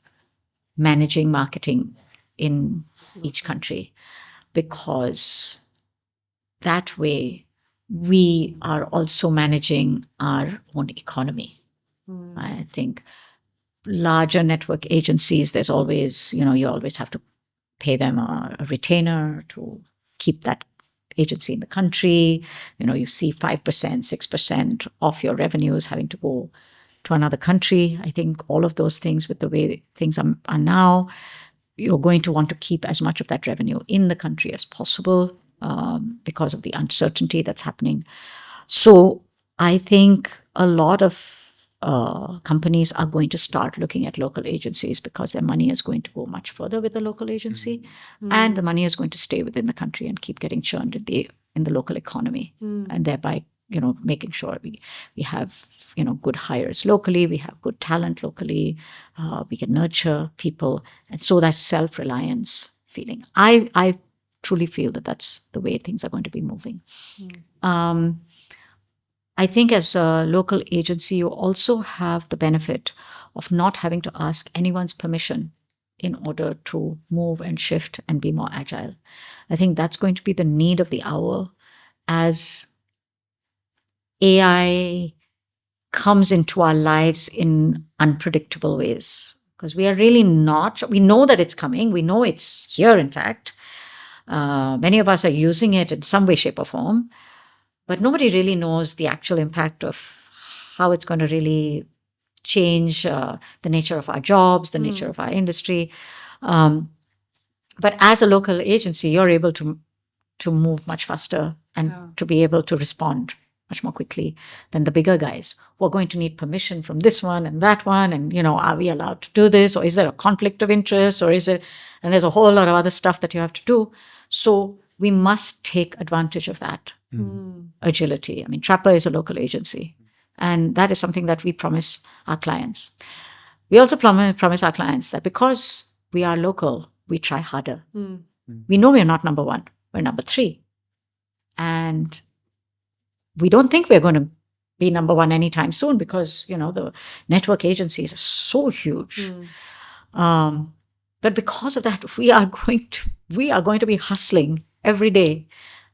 managing marketing in each country, because that way we are also managing our own economy. I think larger network agencies, there's always, you always have to pay them a retainer to keep that agency in the country. You see 5%, 6% of your revenues having to go to another country. I think all of those things, with the way things are now, you're going to want to keep as much of that revenue in the country as possible, because of the uncertainty that's happening. So I think a lot of companies are going to start looking at local agencies because their money is going to go much further with the local agency, and the money is going to stay within the country and keep getting churned in the local economy, and thereby making sure we have good hires locally, we have good talent locally, we can nurture people, and so that self-reliance feeling. I truly feel that that's the way things are going to be moving. I think as a local agency, you also have the benefit of not having to ask anyone's permission in order to move and shift and be more agile. I think that's going to be the need of the hour as AI comes into our lives in unpredictable ways. Because we are really we know that it's coming. We know it's here, in fact. Many of us are using it in some way, shape, or form. But nobody really knows the actual impact of how it's going to really change the nature of our jobs, the nature of our industry. But as a local agency, you're able to move much faster and to be able to respond much more quickly than the bigger guys who are going to need permission from this one and that one. And, are we allowed to do this? Or is there a conflict of interest? Or is it? And there's a whole lot of other stuff that you have to do. So we must take advantage of that agility. I mean, Trapper is a local agency, and that is something that we promise our clients. We also promise our clients that because we are local, we try harder. We know we're not number one, we're number 3. And we don't think we're going to be number 1 anytime soon because, the network agencies are so huge. But because of that, we are going to be hustling every day.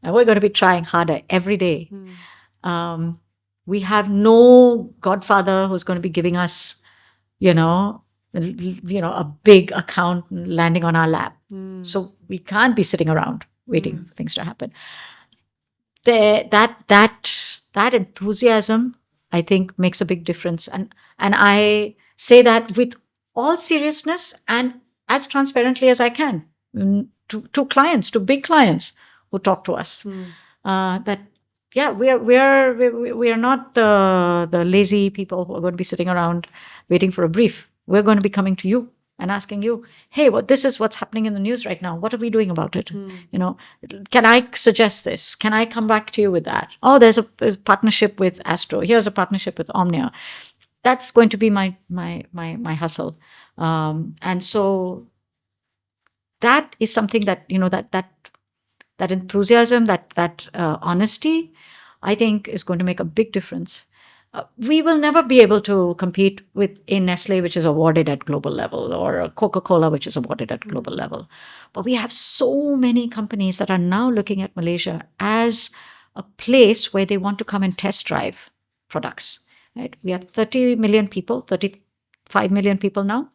And we're going to be trying harder every day. We have no godfather who's going to be giving us, a big account landing on our lap. So we can't be sitting around waiting for things to happen. That enthusiasm, I think, makes a big difference. And I say that with all seriousness and as transparently as I can to clients, to big clients who talk to us, that yeah, we are not the lazy people who are going to be sitting around waiting for a brief. We're going to be coming to you and asking you, hey, this is what's happening in the news right now. What are we doing about it? You know, can I suggest this? Can I come back to you with that? Oh, there's a partnership with Astro. Here's a partnership with Omnia. That's going to be my hustle. And so that is something that, that enthusiasm, that honesty, I think is going to make a big difference. We will never be able to compete with a Nestle, which is awarded at global level, or a Coca-Cola, which is awarded at global level. But we have so many companies that are now looking at Malaysia as a place where they want to come and test drive products. Right? We have 30 million people, 35 million people now.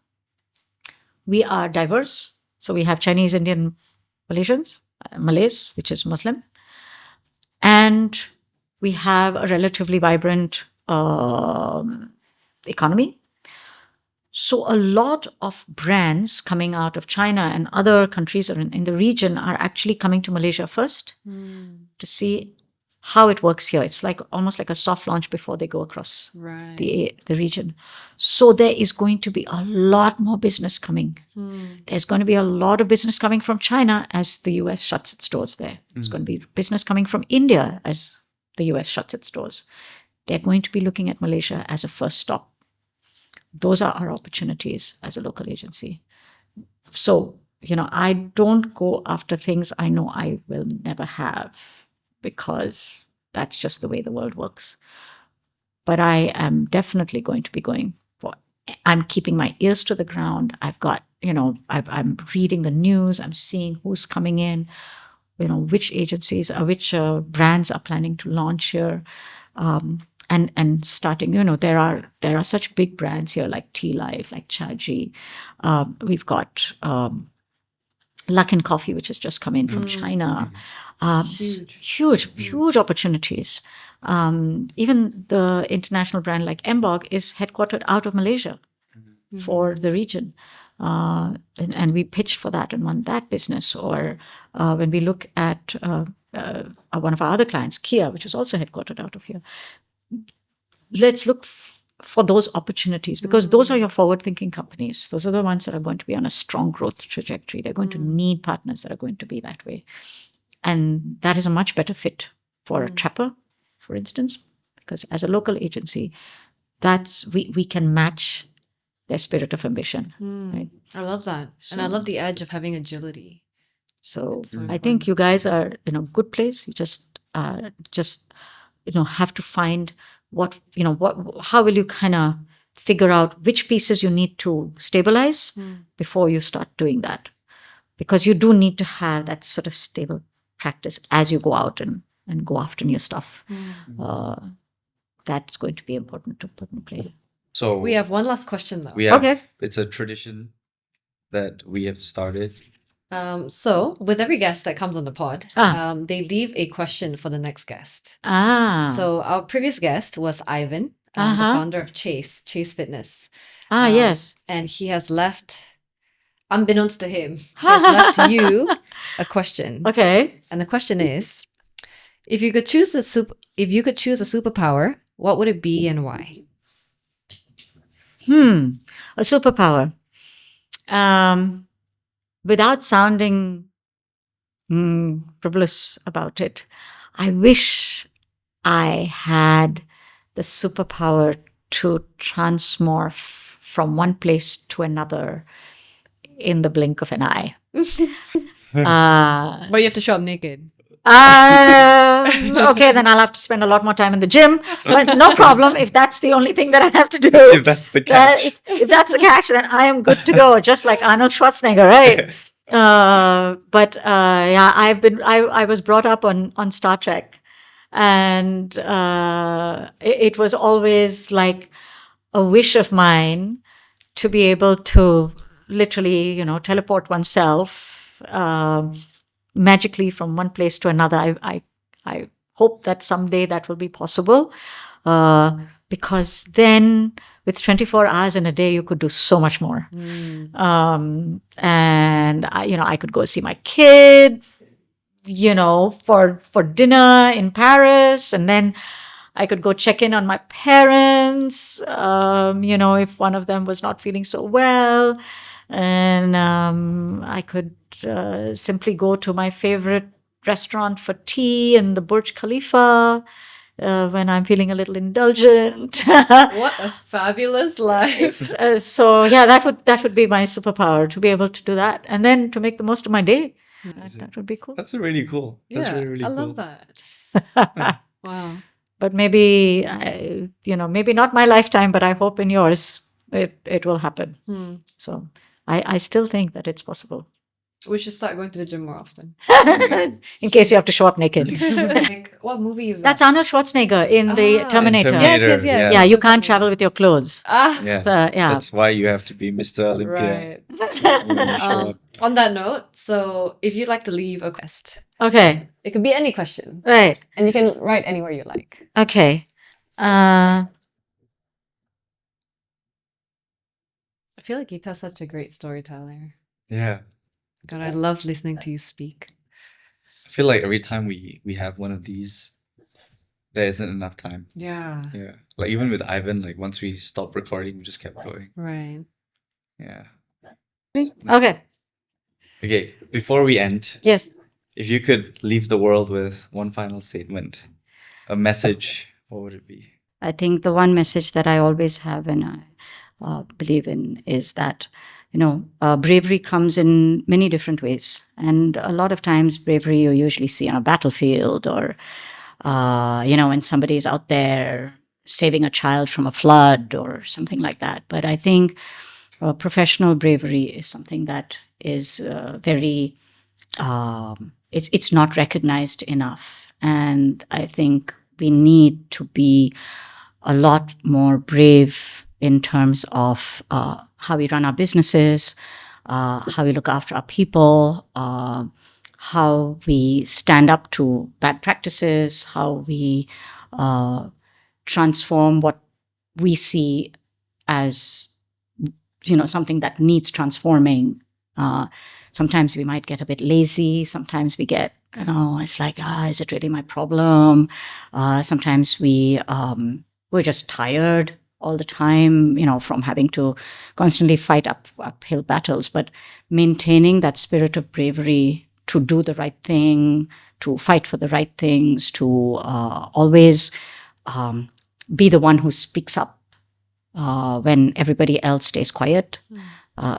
We are diverse. So we have Chinese, Indian, Malaysians, Malays, which is Muslim. And we have a relatively vibrant economy. So a lot of brands coming out of China and other countries in the region are actually coming to Malaysia first to see how it works here. It's like almost like a soft launch before they go across the region. So there is going to be a lot more business coming. There's going to be a lot of business coming from China as the US shuts its doors there. There's going to be business coming from India as the US shuts its doors. They're going to be looking at Malaysia as a first stop. Those are our opportunities as a local agency. So, I don't go after things I know I will never have, because that's just the way the world works. But I am definitely going to be I'm keeping my ears to the ground. I've got, I'm reading the news. I'm seeing who's coming in, which agencies, which brands are planning to launch here. And starting, there are such big brands here like Tea Life, like Chaji. We've got Luckin Coffee, which has just come in from China. Huge opportunities. Even the international brand like Mbog is headquartered out of Malaysia for the region. And we pitched for that and won that business. Or when we look at one of our other clients, Kia, which is also headquartered out of here. Let's look for those opportunities, because those are your forward-thinking companies. Those are the ones that are going to be on a strong growth trajectory. They're going to need partners that are going to be that way. And that is a much better fit for a Trapper, for instance, because as a local agency, we can match their spirit of ambition. Right? I love that. And I love the edge of having agility. So I think you guys are in a good place. You just have to find how will you kind of figure out which pieces you need to stabilize before you start doing that, because you do need to have that sort of stable practice as you go out and go after new stuff. That's going to be important to put in play. So we have one last question though. Okay. It's a tradition that we have started. So with every guest that comes on the pod, they leave a question for the next guest. So our previous guest was Ivan, the founder of Chase Fitness. Yes. And he has left, unbeknownst to him, he has left you a question. Okay. And the question is, if you could choose a superpower, what would it be and why? A superpower. Without sounding frivolous about it, I wish I had the superpower to transmorph from one place to another in the blink of an eye. But you have to show up naked. Okay, then I'll have to spend a lot more time in the gym. But no problem if that's the only thing that I have to do. If that's the catch. If that's the catch, then I am good to go, just like Arnold Schwarzenegger, right? I was brought up on Star Trek, and it was always like a wish of mine to be able to literally, teleport oneself magically from one place to another. I hope that someday that will be possible, because then with 24 hours in a day, you could do so much more. And I could go see my kid for dinner in Paris, and then I could go check in on my parents, if one of them was not feeling so well. And I could simply go to my favorite restaurant for tea in the Burj Khalifa when I'm feeling a little indulgent. What a fabulous life. So yeah, that would be my superpower, to be able to do that, and then to make the most of my day. That would be cool. That's really cool. That's really I cool. love that. Wow. But maybe, maybe not my lifetime, but I hope in yours it will happen. So I still think that it's possible. We should start going to the gym more often. In case you have to show up naked. Like, what movie is that? That's Arnold Schwarzenegger in the Terminator. Terminator. Yes. Yeah, you can't travel with your clothes. Yeah. So, yeah. That's why you have to be Mr. Olympia. Right. when you show up. On that note, so if you'd like to leave a quest, Okay. it could be any question, Right. and you can write anywhere you like. Okay. I feel like Geeta's such a great storyteller. Yeah. God, I love listening to you speak. I feel like every time we have one of these, there isn't enough time. Yeah. Yeah. Like even with Ivan, like once we stopped recording, we just kept going. Right. Yeah. Okay. Okay. Before we end, Yes. if you could leave the world with one final statement, a message, what would it be? I think the one message that I always have and I believe in is that, bravery comes in many different ways. And a lot of times, bravery you usually see on a battlefield or, when somebody's out there saving a child from a flood or something like that. But I think professional bravery is something that is very, it's not recognized enough. And I think we need to be a lot more brave in terms of how we run our businesses, how we look after our people, how we stand up to bad practices, how we transform what we see as something that needs transforming. Sometimes we might get a bit lazy. Sometimes we get, it's like, is it really my problem? Sometimes we're just tired all the time, from having to constantly fight uphill battles. But maintaining that spirit of bravery to do the right thing, to fight for the right things, to always be the one who speaks up when everybody else stays quiet.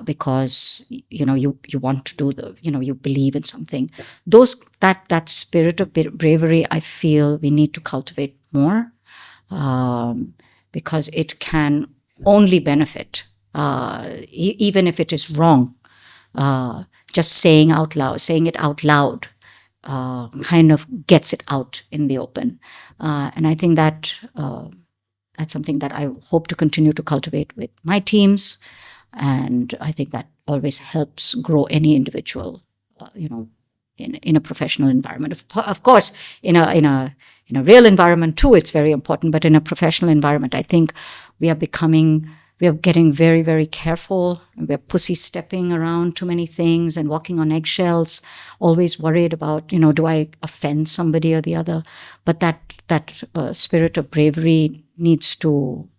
Because you want to do you believe in something. That spirit of bravery, I feel we need to cultivate more, because it can only benefit, even if it is wrong. Just saying it out loud, kind of gets it out in the open, and I think that that's something that I hope to continue to cultivate with my teams. And I think that always helps grow any individual, in a professional environment. Of course, in a real environment too, it's very important. But in a professional environment, I think we are getting very, very careful. We're pussy stepping around too many things and walking on eggshells, always worried about, do I offend somebody or the other? But that spirit of bravery needs to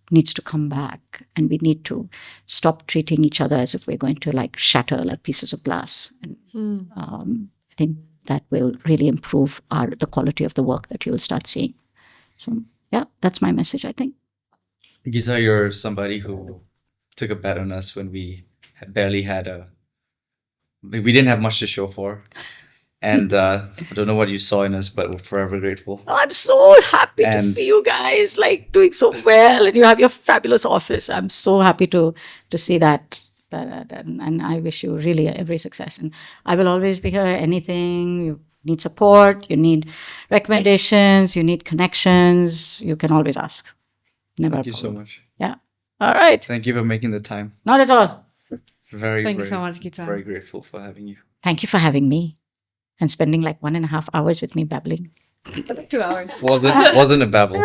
come back, and we need to stop treating each other as if we're going to shatter like pieces of glass. And I think that will really improve the quality of the work that you'll start seeing. So yeah, that's my message, I think. Geeta, you're somebody who took a bet on us when we we didn't have much to show for. And I don't know what you saw in us, but we're forever grateful. I'm so happy to see you guys doing so well, and you have your fabulous office. I'm so happy to see that, and I wish you really every success. And I will always be here. Anything you need support, you need recommendations, you need connections, you can always ask. Never. Thank you so much. Yeah. All right. Thank you for making the time. Not at all. Thank you so much, Geeta. Very grateful for having you. Thank you for having me and spending 1.5 hours with me babbling. 2 hours. Wasn't a babble.